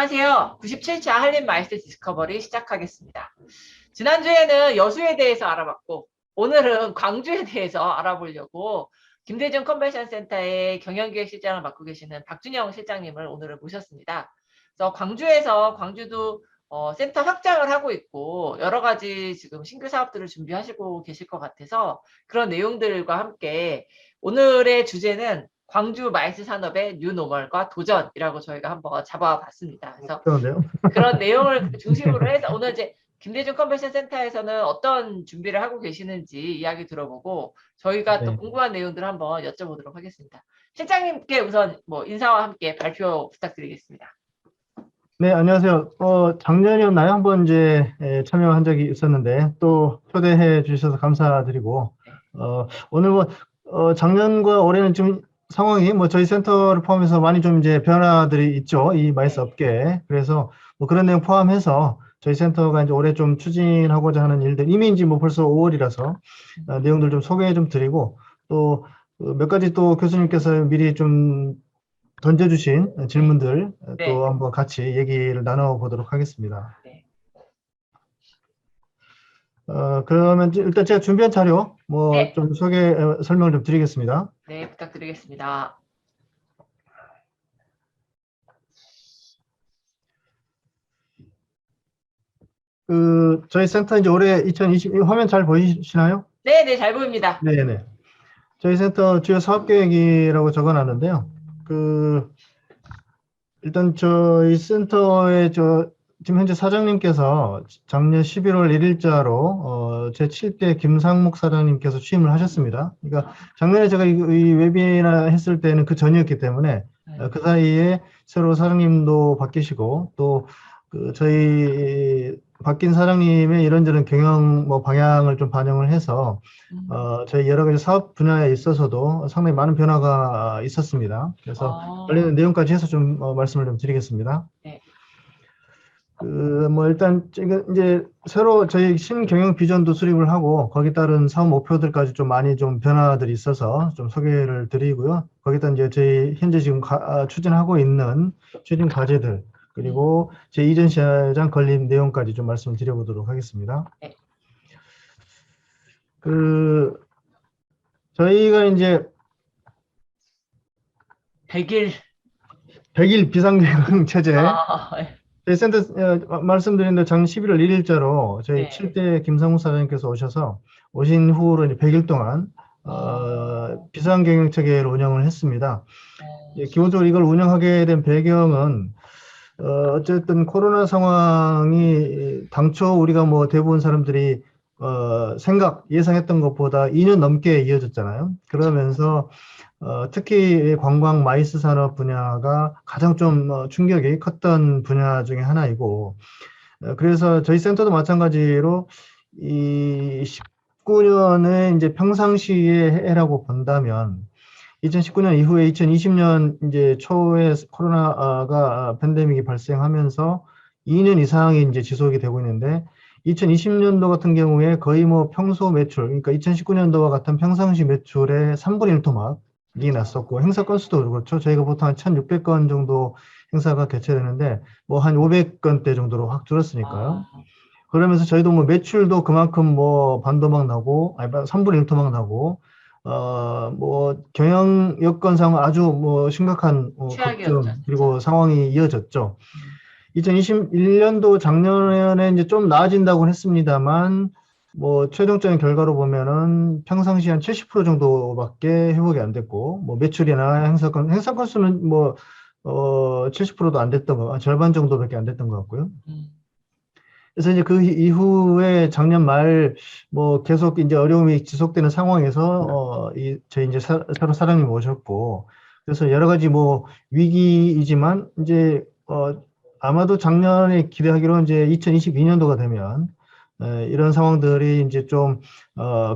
안녕하세요. 97차 한림마이스터 디스커버리 시작하겠습니다. 지난주에는 여수에 대해서 알아봤고 오늘은 광주에 대해서 알아보려고 김대중 컨벤션 센터의 경영기획실장을 맡고 계시는 박준영 실장님을 오늘은 모셨습니다. 그래서 광주도 센터 확장을 하고 있고 여러 가지 지금 신규 사업들을 준비하시고 계실 것 같아서 그런 내용들과 함께 오늘의 주제는 광주 마이스 산업의 뉴노멀과 도전이라고 저희가 한번 잡아봤습니다. 그래서 그런데요. 그런 내용을 중심으로 해서 오늘 이제 김대중 컨벤션 센터에서는 어떤 준비를 하고 계시는지 이야기 들어보고 저희가 또 네. 궁금한 내용들을 한번 여쭤보도록 하겠습니다. 실장님께 우선 뭐 인사와 함께 발표 부탁드리겠습니다. 네, 안녕하세요. 작년이었나요? 한번 이제 참여한 적이 있었는데 또 초대해 주셔서 감사드리고 오늘 작년과 올해는 좀 상황이 저희 센터를 포함해서 많이 좀 이제 변화들이 있죠. 이 마이스 업계에. 그래서 그런 내용 포함해서 저희 센터가 이제 올해 좀 추진하고자 하는 일들 이미 이제 벌써 5월이라서 내용들 좀 소개 좀 드리고 또 몇 가지 또 교수님께서 미리 좀 던져주신 질문들 네. 또 한번 같이 얘기를 나눠보도록 하겠습니다. 네. 그러면 일단 제가 준비한 자료 네. 좀 설명을 좀 드리겠습니다. 네, 부탁드리겠습니다. 저희 센터 이제 올해 2020 화면 잘 보이시나요? 네, 네, 잘 보입니다. 네네. 저희 센터 주요 사업 계획이라고 적어놨는데요. 일단 저희 센터의 지금 현재 사장님께서 작년 11월 1일자로 제 7대 김상묵 사장님께서 취임을 하셨습니다. 그러니까 작년에 제가 이 웨비나 했을 때는 그 전이었기 때문에 그 사이에 새로 사장님도 바뀌시고 또 저희 바뀐 사장님의 이런저런 경영 방향을 좀 반영을 해서 저희 여러 가지 사업 분야에 있어서도 상당히 많은 변화가 있었습니다. 그래서 관련 내용까지 해서 좀 말씀을 좀 드리겠습니다. 네. 일단 지금 이제 새로 저희 신경영 비전도 수립을 하고 거기에 따른 사업 목표들까지 좀 많이 좀 변화들이 있어서 좀 소개를 드리고요. 거기다 이제 저희 현재 지금 추진하고 있는 추진 과제들 그리고 제 이전 시장 걸린 내용까지 좀 말씀을 드려보도록 하겠습니다. 네. 저희가 이제 100일 비상계획 체제 저희 센터 말씀드린 대로 작년 11월 1일자로 저희 네. 7대 김상우 사장님께서 오신 후로 이제 100일 동안 비상경영 체계를 운영을 했습니다. 기본적으로 이걸 운영하게 된 배경은 어쨌든 코로나 상황이 당초 우리가 대부분 사람들이 예상했던 것보다 2년 넘게 이어졌잖아요. 그러면서 특히 관광 마이스 산업 분야가 가장 좀 충격이 컸던 분야 중에 하나이고, 그래서 저희 센터도 마찬가지로 이 19년에 이제 평상시의 해라고 본다면 2019년 이후에 2020년 이제 초에 코로나가 팬데믹이 발생하면서 2년 이상이 이제 지속이 되고 있는데 2020년도 같은 경우에 거의 평소 매출, 그러니까 2019년도와 같은 평상시 매출의 3분의 1토막이 났었고 행사 건수도 그렇죠. 저희가 보통 한 1,600건 정도 행사가 개최되는데 한 500건대 정도로 확 줄었으니까요. 그러면서 저희도 매출도 그만큼 반토막 나고, 아니 3분의 1토막 나고, 경영 여건상 아주 심각한 급증 그리고 상황이 이어졌죠. 2021년도 작년에 이제 좀 나아진다고 했습니다만, 최종적인 결과로 보면은 평상시 한 70% 정도밖에 회복이 안 됐고, 매출이나 행사 건수는 70%도 안 됐던 거, 절반 정도밖에 안 됐던 것 같고요. 그래서 이제 그 이후에 작년 말 계속 이제 어려움이 지속되는 상황에서 저희 이제 새로 사장님 오셨고, 그래서 여러 가지 위기이지만 이제 아마도 작년에 기대하기로 이제 2022년도가 되면 이런 상황들이 이제 좀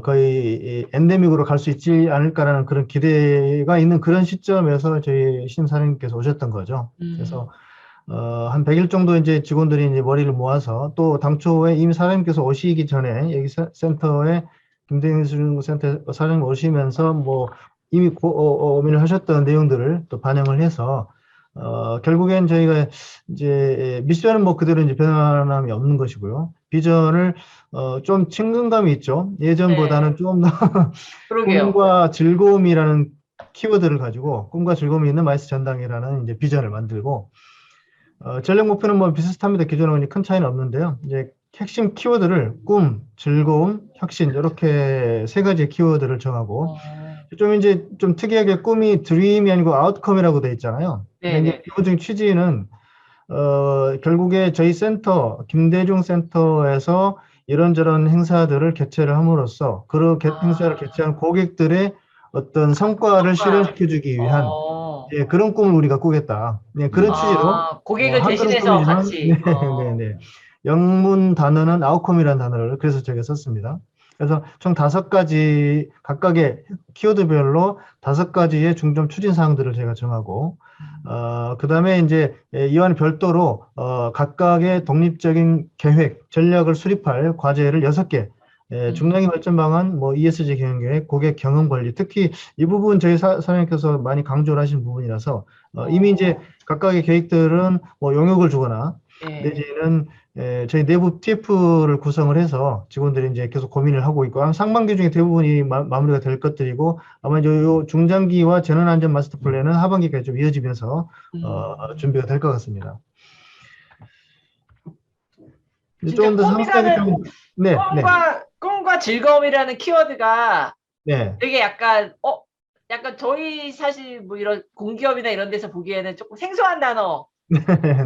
거의 엔데믹으로 갈 수 있지 않을까라는 그런 기대가 있는 그런 시점에서 저희 신사장님께서 오셨던 거죠. 그래서 한 100일 정도 이제 직원들이 이제 머리를 모아서 또 당초에 이미 사장님께서 오시기 전에 여기 센터에 김대중 센터 사장님 오시면서 이미 고민을 하셨던 내용들을 또 반영을 해서 결국엔 저희가 이제 미션은 뭐 그대로 이제 변함이 없는 것이고요. 비전을 좀 친근감이 있죠. 예전보다는 네. 좀 더 그러게요. 꿈과 즐거움이라는 키워드를 가지고 꿈과 즐거움이 있는 마이스 전당이라는 이제 비전을 만들고 전략 목표는 뭐 비슷합니다. 기존하고 큰 차이는 없는데요. 이제 핵심 키워드를 꿈, 즐거움, 혁신 이렇게 세 가지의 키워드를 정하고 좀 이제 좀 특이하게 꿈이 드림이 아니고 아웃컴이라고 돼 있잖아요. 근데 이제 네네. 기본적인 취지는 결국에 저희 센터 김대중 센터에서 이런저런 행사들을 개최를 함으로써 그 행사를 아, 개최한 고객들의 어떤 성과를 성과. 실현시켜주기 위한 어, 예, 그런 꿈을 우리가 꾸겠다. 네, 그런 취지로 고객을 한 그릇 대신해서 꿈이지만 네, 같이, 네, 네. 영문 단어는 아웃컴이라는 단어를 그래서 제가 썼습니다. 그래서 총 5가지 각각의 키워드별로 5가지의 중점 추진 사항들을 제가 정하고 그다음에 이제 이와는 별도로 각각의 독립적인 계획, 전략을 수립할 과제를 6개 중량이 발전 방안, 뭐 ESG 경영 계획, 고객 경험 관리, 특히 이 부분 저희 사장님께서 많이 강조를 하신 부분이라서 이미 이제 각각의 계획들은 뭐 용역을 주거나 예. 내지는 저희 내부 TF를 구성을 해서 직원들이 이제 계속 고민을 하고 있고 아마 상반기 중에 대부분이 마무리가 될 것들이고 아마 이제 요 중장기와 재난안전 마스터 플랜은 하반기까지 좀 이어지면서 준비가 될 것 같습니다. 이제 진짜 조금 더 상세하게 꿈이라는, 좀 네, 네, 꿈과 즐거움이라는 키워드가 네, 되게 약간 저희 사실 뭐 이런 공기업이나 이런 데서 보기에는 조금 생소한 단어이긴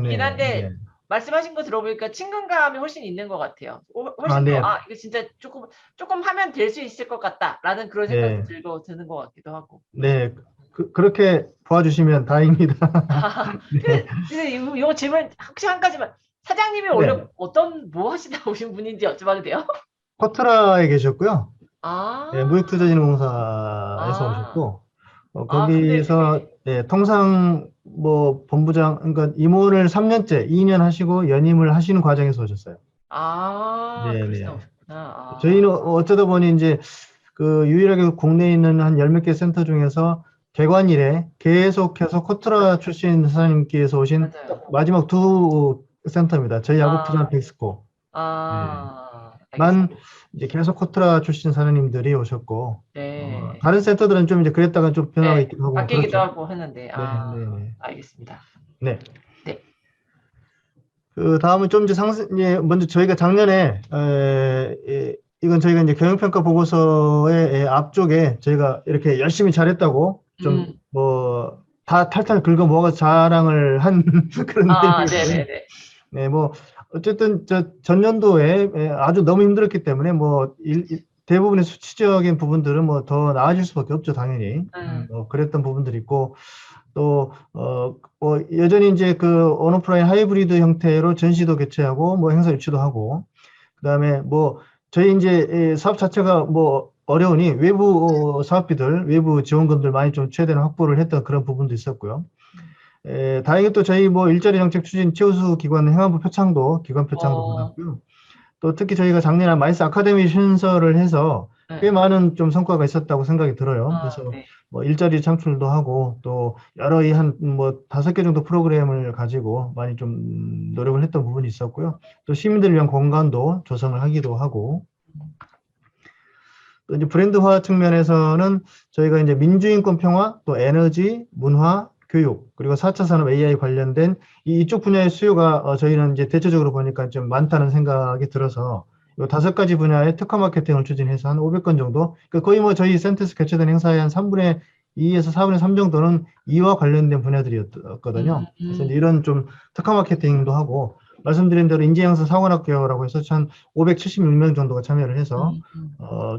네, 한데, 네. 말씀하신 거 들어보니까 친근감이 훨씬 있는 것 같아요. 아, 훨씬 더, 네, 이거 진짜 조금 하면 될 수 있을 것 같다라는 그런 생각도 네. 드는 것 같기도 하고. 네, 그렇게 봐주시면 다행입니다. 네, 근데 이거 질문 혹시 한 가지만, 사장님이 원래 네. 뭐 하시다 오신 분인지 여쭤봐도 돼요? 코트라에 계셨고요. 네, 아, 무역투자진흥공사에서 아, 오셨고, 근데 거기서 되게, 네, 통상 뭐 본부장, 그러니까 임원을 3년째, 2년 하시고 연임을 하시는 과정에서 오셨어요. 네, 그러시다 네. 오셨구나. 저희는 어쩌다 보니 이제 그 유일하게 국내에 있는 한 10몇 개 센터 중에서 개관일에 계속해서 코트라 출신 사장님께서 오신 딱 맞아요. 마지막 두 센터입니다. 저희 야구부장 아, 텍스코. 네. 만 알겠습니다. 이제 계속 코트라 출신 사장님들이 오셨고, 네. 다른 센터들은 좀 이제 그랬다가 좀 변화가 네. 있기도 하고, 바뀌기도 그렇죠. 하고 했는데, 네, 네, 네. 알겠습니다. 네. 네. 그 다음은 좀 이제 이제 먼저 저희가 작년에, 이건 저희가 이제 경영평가 보고서의 앞쪽에 저희가 이렇게 열심히 잘했다고 좀 음, 뭐, 다 탈탈 긁어 모아서 자랑을 한 그런 내용이고요. 네네네. 네, 뭐, 어쨌든, 전년도에 아주 너무 힘들었기 때문에, 뭐, 대부분의 수치적인 부분들은 뭐 더 나아질 수밖에 없죠, 당연히. 뭐 그랬던 부분들이 있고, 또, 뭐, 여전히 이제 그 온오프라인 하이브리드 형태로 전시도 개최하고, 뭐 행사 유치도 하고, 그 다음에 뭐, 저희 이제 사업 자체가 뭐 어려우니 외부 사업비들, 외부 지원금들 많이 좀 최대한 확보를 했던 그런 부분도 있었고요. 다행히 또 저희 뭐 일자리 정책 추진 최우수 기관 행안부 표창도 기관 표창도 어, 받았고요. 또 특히 저희가 작년에 마이스 아카데미 신설을 해서 꽤 네. 많은 좀 성과가 있었다고 생각이 들어요. 그래서 네. 뭐 일자리 창출도 하고 또 여러 한 뭐 5개 정도 프로그램을 가지고 많이 좀 노력을 했던 부분이 있었고요. 또 시민들을 위한 공간도 조성을 하기도 하고 또 이제 브랜드화 측면에서는 저희가 이제 민주인권 평화, 또 에너지, 문화, 교육, 그리고 4차 산업 AI 관련된 이쪽 분야의 수요가 저희는 이제 대체적으로 보니까 좀 많다는 생각이 들어서 이 5가지 분야의 특화 마케팅을 추진해서 한 500건 정도, 그러니까 거의 뭐 저희 센터에서 개최된 행사의 한 3분의 2에서 4분의 3 정도는 이와 관련된 분야들이었거든요. 그래서 이제 이런 좀 특화 마케팅도 하고 말씀드린 대로 인재양성 사관학교라고 해서 한 576명 정도가 참여를 해서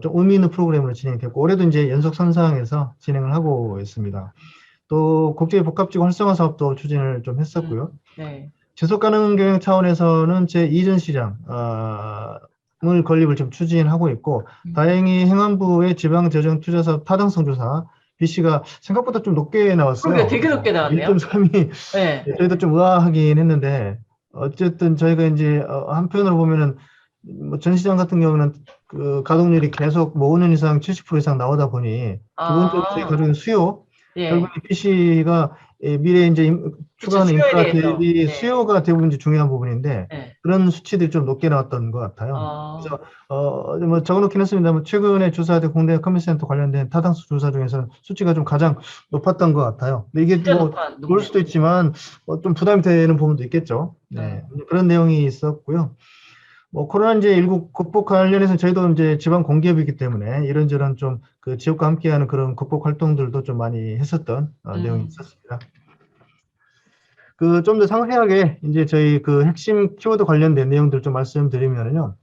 좀 의미 있는 프로그램으로 진행됐고 올해도 이제 연속 선상에서 진행을 하고 있습니다. 또 국제 복합지구 활성화 사업도 추진을 좀 했었고요. 네. 지속 가능 경영 차원에서는 제 이전 시장 을 건립을 좀 추진하고 있고 다행히 행안부의 지방 재정 투자 사업 타당성 조사 BC가 생각보다 좀 높게 그러게 나왔어요. 되게 높게 나왔네요. 1.3이 네. 저희도 좀 의아하긴 했는데 어쨌든 저희가 이제 한편으로 보면은 뭐 전 시장 같은 경우는 그 가동률이 계속 뭐 5년 이상 70% 이상 나오다 보니 기본적으로 저희 가지고 있는 수요 예. 결국에 BC가 미래 이제 추가하는 수요에 인프라 대해서. 대비 네. 수요가 대부분 이제 중요한 부분인데 네. 그런 수치들이 좀 높게 나왔던 것 같아요. 그래서 뭐 적어놓긴 했습니다만 최근에 조사된 공대 컴퓨터센터 관련된 타당수 조사 중에서는 수치가 좀 가장 높았던 것 같아요. 근데 이게 진짜 뭐 좋을 수도 있지만 좀 부담이 되는 부분도 있겠죠. 네. 그런 내용이 있었고요. 뭐 코로나19 극복 관련해서 저희도 이제 지방 공기업이기 때문에 이런저런 좀 그 지역과 함께하는 그런 극복 활동들도 좀 많이 했었던 내용이 있었습니다. 그 좀 더 상세하게 이제 저희 그 핵심 키워드 관련된 내용들 좀 말씀드리면요.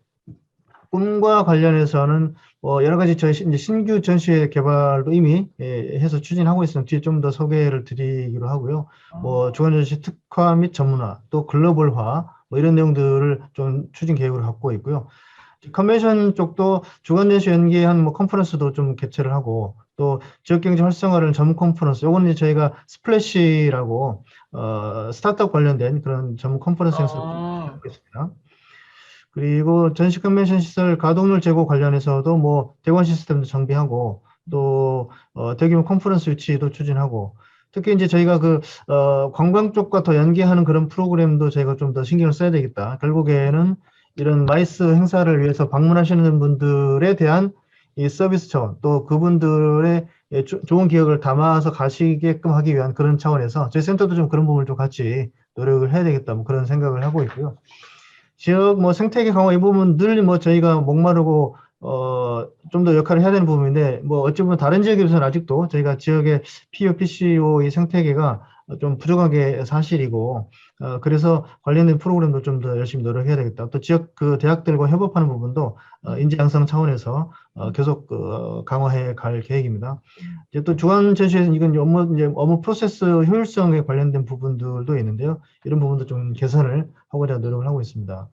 꿈과 관련해서는 여러 가지 저희 이제 신규 전시회 개발도 이미 해서 추진하고 있으면 뒤에 좀 더 소개를 드리기로 하고요. 뭐 주간 전시 특화 및 전문화, 또 글로벌화 뭐 이런 내용들을 좀 추진 계획으로 갖고 있고요. 컨벤션 쪽도 주간 전시 연계한 뭐 컨퍼런스도 좀 개최를 하고 또 지역 경제 활성화를 전문 컨퍼런스, 요거는 이제 저희가 스플래시라고 스타트업 관련된 그런 전문 컨퍼런스 행사를 하고 있습니다. 그리고 전시 컨벤션 시설 가동률 제고 관련해서도 뭐 대관 시스템도 정비하고 또 대규모 컨퍼런스 유치도 추진하고 특히 이제 저희가 그 관광 쪽과 더 연계하는 그런 프로그램도 저희가 좀 더 신경을 써야 되겠다. 결국에는 이런 마이스 행사를 위해서 방문하시는 분들에 대한 이 서비스 차원 또 그분들의 좋은 기억을 담아서 가시게끔 하기 위한 그런 차원에서 저희 센터도 좀 그런 부분을 좀 같이 노력을 해야 되겠다. 뭐 그런 생각을 하고 있고요. 지역 뭐 생태계 강화 이 부분 늘 뭐 저희가 목마르고 좀 더 역할을 해야 되는 부분인데 뭐 어찌 보면 다른 지역에 비해서는 아직도 저희가 지역의 PO, PCO 이 생태계가 좀 부족한 게 사실이고 그래서 관련된 프로그램도 좀 더 열심히 노력해야 되겠다. 또 지역 그 대학들과 협업하는 부분도 인재 양성 차원에서 계속 강화해 갈 계획입니다. 이제 또 주간 전시에서는 이건 업무 프로세스 효율성에 관련된 부분들도 있는데요. 이런 부분도 좀 개선을 하고자 노력을 하고 있습니다.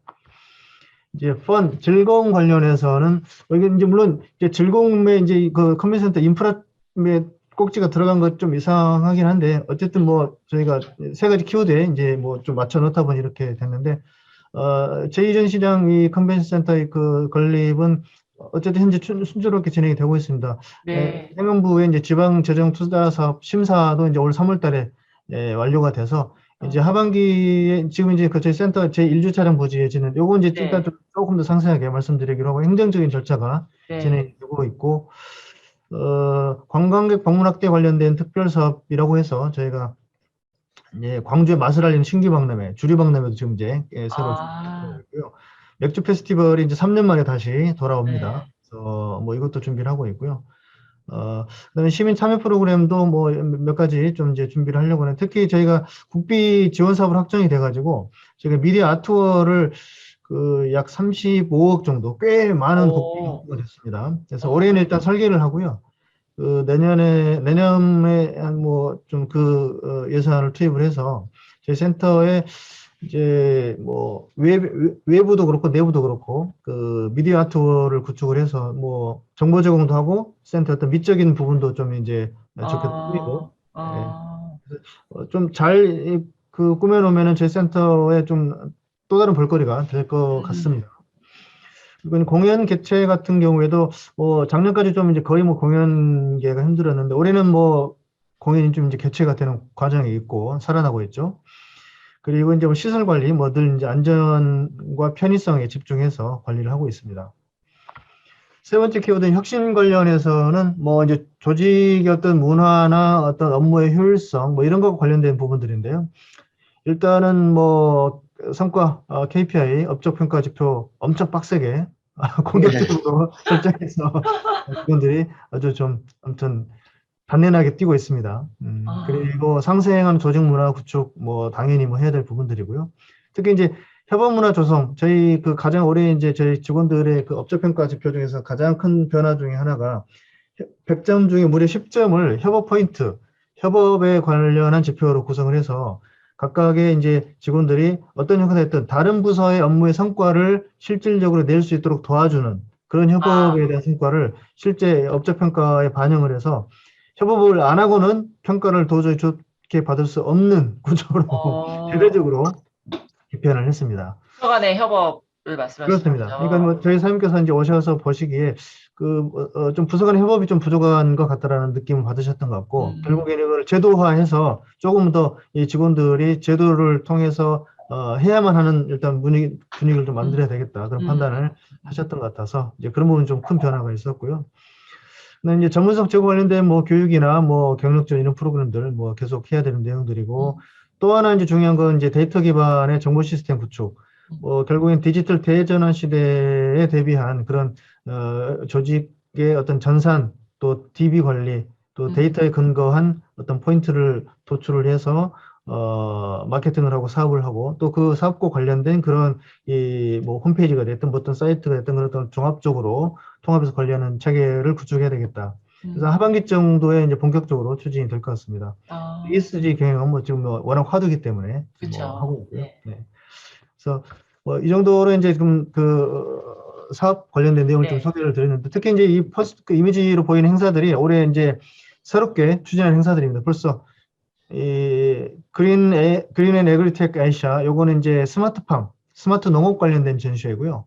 이제 즐거움 관련해서는 이게 이제 물론 이제 즐거움에 이제 그 컨벤션센터 인프라에 꼭지가 들어간 것 좀 이상하긴 한데 어쨌든 뭐 저희가 세 가지 키워드에 이제 뭐 좀 맞춰 넣다 보니 이렇게 됐는데 제2전시장 이 컨벤션센터의 그 건립은 어쨌든 현재 순조롭게 진행이 되고 있습니다. 네. 행안부의 이제 지방재정투자사업 심사도 이제 올 3월달에 완료가 돼서 이제 하반기에 지금 이제 그 저희 센터 제1주차장 부지에지는 요거 이제 일단 좀 조금 더 상세하게 말씀드리기로 하고 행정적인 절차가 진행되고 있고 관광객 방문 확대 관련된 특별 사업이라고 해서 저희가 광주의 맛을 알리는 신규 박람회, 주류 박람회도 지금 이제 새로 준비하고 있고요. 맥주 페스티벌이 이제 3년 만에 다시 돌아옵니다. 그래서 뭐 이것도 준비를 하고 있고요. 그다음에 시민 참여 프로그램도 뭐 몇 가지 좀 이제 준비를 하려고 하는 특히 저희가 국비 지원 사업을 확정이 돼가지고 저희가 미디어 아트월을 그 약 35억 정도 꽤 많은 국비가 됐습니다. 그래서 올해는 일단 설계를 하고요. 그 내년에 뭐 좀 그 예산을 투입을 해서 저희 센터에 이제 뭐 외부도 그렇고 내부도 그렇고 그 미디어 아트월을 구축을 해서 뭐 정보 제공도 하고 센터 어떤 미적인 부분도 좀 이제 좋게 꾸미고 좀 잘 그 꾸며놓으면은 저희 센터에 좀 또 다른 볼거리가 될 것 같습니다. 이번 공연 개최 같은 경우에도 뭐 작년까지 좀 이제 거의 뭐 공연계가 힘들었는데 올해는 뭐 공연이 좀 이제 개최가 되는 과정이 있고 살아나고 있죠. 그리고 이제 뭐 시설 관리, 뭐들 이제 안전과 편의성에 집중해서 관리를 하고 있습니다. 세 번째 키워드는 혁신 관련해서는 뭐 이제 조직의 어떤 문화나 어떤 업무의 효율성 뭐 이런 것과 관련된 부분들인데요. 일단은 뭐 성과 KPI 업적 평가 지표 엄청 빡세게 공격적으로 설정해서 직원들이 아주 좀 아무튼 단련하게 뛰고 있습니다. 그리고 상생하는 조직 문화 구축 뭐 당연히 뭐 해야 될 부분들이고요. 특히 이제 협업 문화 조성 저희 그 가장 올해 이제 저희 직원들의 그 업적 평가 지표 중에서 가장 큰 변화 중에 하나가 100점 중에 무려 10점을 협업 포인트, 협업에 관련한 지표로 구성을 해서 각각의 이제 직원들이 어떤 형태가 됐든 다른 부서의 업무의 성과를 실질적으로 낼 수 있도록 도와주는 그런 협업에 대한 성과를 실제 업적 평가에 반영을 해서 협업을 안 하고는 평가를 도저히 좋게 받을 수 없는 구조로 대대적으로 개편을 했습니다. 부서 간의 협업 말씀하시는 그렇습니다. 거죠. 그러니까 뭐 저희 사장님께서 이제 오셔서 보시기에 좀 부서 간 협업이 좀 부족한 것 같다라는 느낌을 받으셨던 것 같고, 결국에는 이걸 제도화해서 조금 더 이 직원들이 제도를 통해서 해야만 하는 일단 분위기를 좀 만들어야 되겠다, 그런 판단을 하셨던 것 같아서 이제 그런 부분 좀 큰 변화가 있었고요. 근데 이제 전문성 제고 관련된 뭐 교육이나 뭐 경력전 이런 프로그램들 뭐 계속 해야 되는 내용들이고, 또 하나 이제 중요한 건 이제 데이터 기반의 정보 시스템 구축. 결국엔 디지털 대전환 시대에 대비한 그런 조직의 어떤 전산, 또 DB 관리, 또 데이터에 근거한 어떤 포인트를 도출을 해서 마케팅을 하고 사업을 하고, 또 그 사업과 관련된 그런 이 뭐 홈페이지가 됐든 뭐 어떤 사이트가 됐든 그런 어떤 종합적으로 통합해서 관리하는 체계를 구축해야 되겠다. 그래서 하반기 정도에 이제 본격적으로 추진이 될 것 같습니다. ESG 경영은 뭐 지금 뭐 워낙 화두기 때문에 지금 뭐 하고 있고요. 네. 네. 그래서 뭐 이 정도로 이제 지금 사업 관련된 내용을 좀 소개를 드렸는데, 특히 이제 이 그 이미지로 보이는 행사들이 올해 이제 새롭게 추진한 행사들입니다. 벌써 이 그린 앤 에그리텍 아시아, 요거는 이제 스마트 농업 관련된 전시회고요.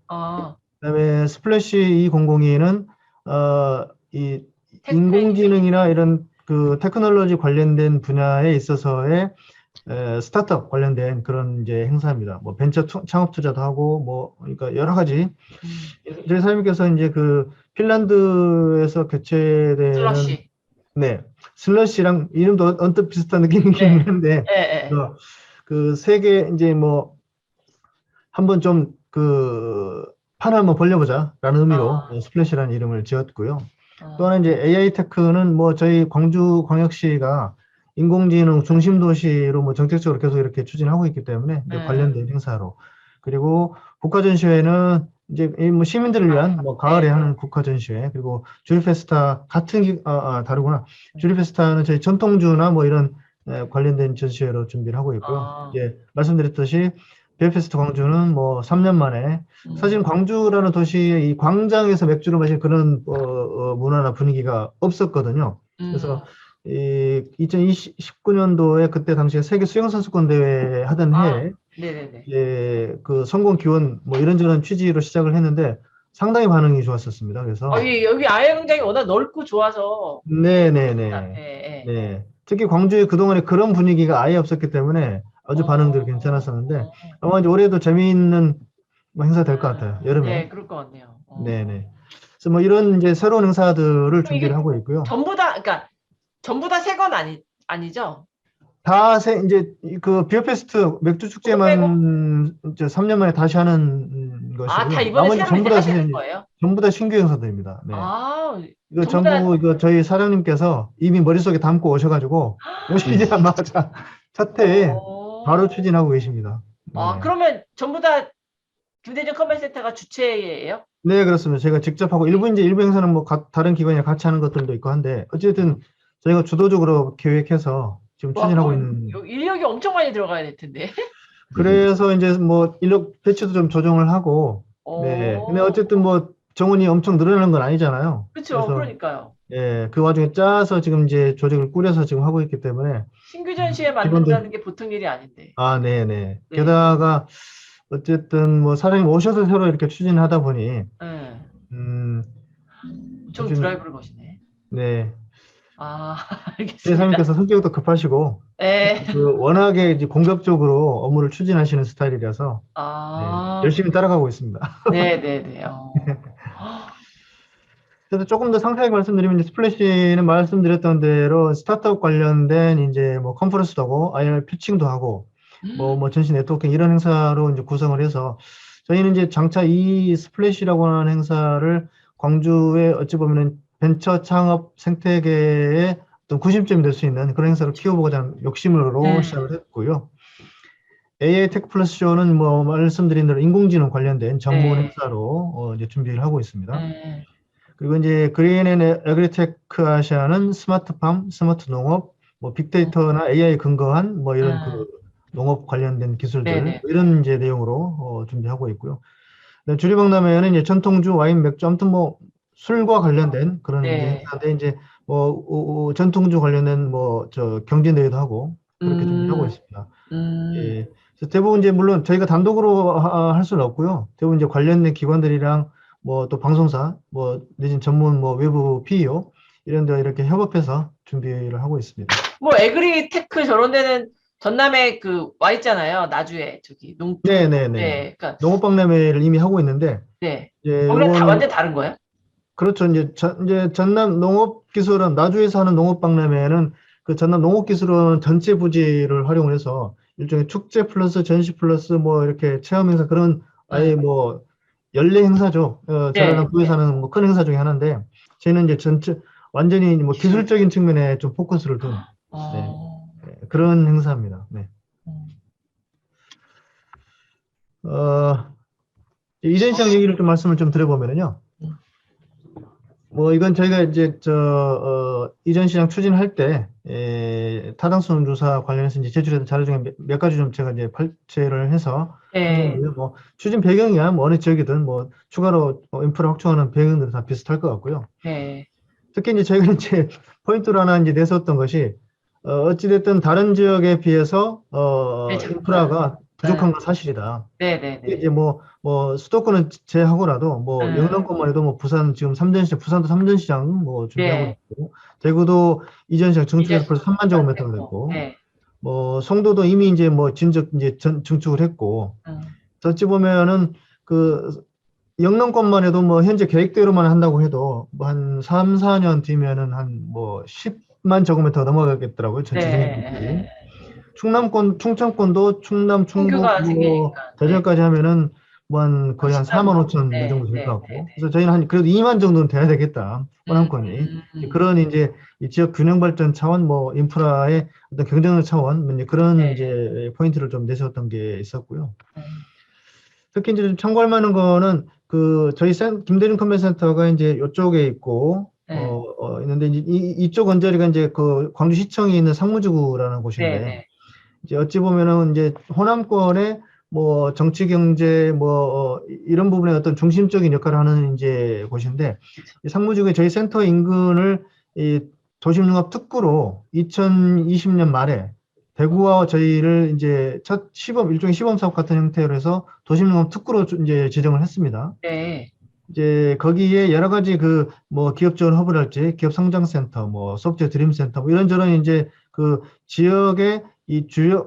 그다음에 스플래시 2002는 이 인공지능이나 이런 그 테크놀로지 관련된 분야에 있어서의 스타트업 관련된 그런 이제 행사입니다. 뭐 벤처 창업 투자도 하고 뭐 그러니까 여러 가지. 저희 사장님께서 이제 그 핀란드에서 개최되는 슬러시랑 이름도 언뜻 비슷한 느낌이긴 한데 그 세계 이제 뭐 한번 좀 그 판을 한번 벌려보자라는 의미로 스플래시라는 이름을 지었고요. 또 하나 이제 AI 테크는 뭐 저희 광주광역시가 인공지능 중심 도시로 뭐 정책적으로 계속 이렇게 추진하고 있기 때문에 이제 관련된 행사로, 그리고 국가전시회는 이제 뭐 시민들을 위한 뭐 가을에 하는 국가전시회, 그리고 주리페스타 다르구나. 주리페스타는 저희 전통주나 뭐 이런 관련된 전시회로 준비를 하고 있고요. 이제 말씀드렸듯이 베어페스트 광주는 뭐 3년 만에, 사실 광주라는 도시의 이 광장에서 맥주를 마시는 그런 문화나 분위기가 없었거든요. 그래서 이 2019년도에 그때 당시에 세계 수영선수권 대회 하던 해에 예, 그 성공 기원 뭐 이런저런 취지로 시작을 했는데 상당히 반응이 좋았었습니다. 그래서 여기 아예광장이 워낙 넓고 좋아서 네. 특히 광주에 그동안에 그런 분위기가 아예 없었기 때문에 아주 반응들이 괜찮았었는데, 아마 이제 올해도 재미있는 뭐 행사 될 것 같아요. 여름에. 네, 그럴 것 같네요. 네네. 그래서 뭐 이런 이제 새로운 행사들을 준비를 하고 있고요. 그러니까 전부 다 새 건 아니죠? 이제 그 비어페스트 맥주 축제만 이제 3년 만에 다시 하는 것이고요. 다 이번에 나머지 새로 전부 이제 다 하시는 거예요? 전부 다 신규 행사들입니다. 네. 이거 전부 다 이거 저희 사장님께서 이미 머릿속에 담고 오셔가지고 오시자마자 첫 해에 바로 추진하고 계십니다. 네. 그러면 전부 다 김대중 컨벤센터가 주최예요? 네, 그렇습니다. 제가 직접 하고 일부 행사는 뭐 다른 기관이랑 같이 하는 것들도 있고 한데, 어쨌든 저희가 주도적으로 계획해서 지금 추진하고 있는. 인력이 엄청 많이 들어가야 될 텐데. 그래서 이제 뭐 인력 배치도 좀 조정을 하고. 네. 근데 어쨌든 뭐 정원이 엄청 늘어나는 건 아니잖아요. 그렇죠. 그러니까요. 예, 그 와중에 짜서 지금 이제 조직을 꾸려서 지금 하고 있기 때문에. 신규 전시회 만든다는 게 보통 일이 아닌데. 네네. 게다가 어쨌든 뭐 사장님 오셔서 새로 이렇게 추진하다 보니. 좀 드라이브를 거시네. 네. 알겠습니다. 사장님께서 성격도 급하시고, 워낙에 이제 공격적으로 업무를 추진하시는 스타일이라서 열심히 따라가고 있습니다. 네네네. 그래서 조금 더 상세하게 말씀드리면, 이제 스플래시는 말씀드렸던 대로 스타트업 관련된 이제 뭐 컨퍼런스도 하고 IR 피칭도 하고 뭐 전시 네트워킹 이런 행사로 이제 구성을 해서, 저희는 이제 장차 이 스플래시라고 하는 행사를 광주에 어찌 보면은 벤처 창업 생태계의 어떤 구심점이 될 수 있는 그런 행사를 키워보고자 하는 욕심으로 시작을 했고요. AI 테크 플러스 쇼는 뭐 말씀드린 대로 인공지능 관련된 전문 행사로 이제 준비를 하고 있습니다. 그리고 이제 그린 앤 에그리테크 아시아는 스마트팜, 스마트 농업, 뭐 빅데이터나 AI 근거한 뭐 이런 그 농업 관련된 기술들 이런 이제 내용으로 준비하고 있고요. 주류박람회는 이제 전통주, 와인, 맥주, 아무튼 뭐 술과 관련된 그런 행사인데, 이제 전통주 관련된 뭐 경진대회도 하고 그렇게 준비하고 있습니다. 예. 그래서 대부분 이제 물론 저희가 단독으로 할 수는 없고요. 대부분 이제 관련된 기관들이랑 뭐 또 방송사, 뭐 내진 전문 뭐 외부 PEO 이런 데 이렇게 협업해서 준비를 하고 있습니다. 뭐 에그리테크 저런 데는 전남에 그 와 있잖아요. 나주에 저기 네네네. 네, 그러니까 농업박람회를 이미 하고 있는데 네. 이제 거기는 다 요거는 완전 다른 거예요? 그렇죠. 이제 전남 농업기술원 나주에서 하는 농업박람회는 그 전남 농업기술원 전체 부지를 활용을 해서 일종의 축제 플러스 전시 플러스 뭐 이렇게 체험 행사 그런 아예 뭐 연례 행사죠. 네. 전라도 구에서 하는 뭐 큰 행사 중에 하나인데 저희는 이제 전체 완전히 뭐 기술적인 측면에 좀 포커스를 둔 네, 그런 행사입니다. 네. 이전 시장 얘기를 좀 말씀을 좀 드려보면요. 뭐 이건 저희가 이제 이전 시장 추진할 때 타당성 조사 관련해서 이제 제출했던 자료 중에 몇 가지 좀 제가 이제 발췌를 해서 네. 뭐 추진 배경이야 뭐 어느 지역이든 뭐 추가로 인프라 확충하는 배경들은 다 비슷할 것 같고요. 네. 특히 이제 저희가 이제 포인트로 하나 이제 내세웠던 것이 어찌됐든 다른 지역에 비해서 인프라가 부족한 건 사실이다. 네네네. 이제 뭐 수도권은 제하고라도 뭐 영남권만 해도 뭐 부산 지금 부산도 3전 시장 뭐 준비하고 네. 있고 대구도 2전 시장 증축해서 벌써 3만 제곱미터가 됐고 네. 뭐 송도도 이미 이제 뭐 이제 증축을 했고 어찌 보면은 그 영남권만 해도 뭐 현재 계획대로만 한다고 해도 뭐 한 3, 4년 뒤면은 한 뭐 10만 제곱미터가 넘어가겠더라고요. 전체 네. 충청권도 충남, 충북, 신규가 뭐 생기니까. 대전까지 하면은 뭐 한 거의 한 4만 5천 이 정도 될 것 같고. 그래서 저희는 한 그래도 2만 정도는 돼야 되겠다. 호남권이. 그런 이제 이 지역 균형 발전 차원 뭐 인프라의 어떤 경쟁력 차원 뭐 이제 그런 이제 포인트를 좀 내세웠던 게 있었고요. 특히 이제 좀 참고할 만한 거는 그 저희 김대중 컨벤션 센터가 이제 이쪽에 있고 있는데 이제 이쪽 언저리가 이제 그 광주시청에 있는 상무지구라는 곳인데 이제 어찌 보면은 이제 호남권의 뭐 정치 경제 뭐 이런 부분에 어떤 중심적인 역할을 하는 이제 곳인데 이 상무지구에 저희 센터 인근을 이 도심융합 특구로 2020년 말에 대구와 저희를 이제 첫 일종의 시범 사업 같은 형태로 해서 도심융합 특구로 이제 지정을 했습니다. 네. 이제 거기에 여러 가지 그 뭐 기업 지원 허브랄지 기업 성장센터, 뭐 소프트웨어 드림센터 뭐 이런저런 이제 그 지역의 이 주요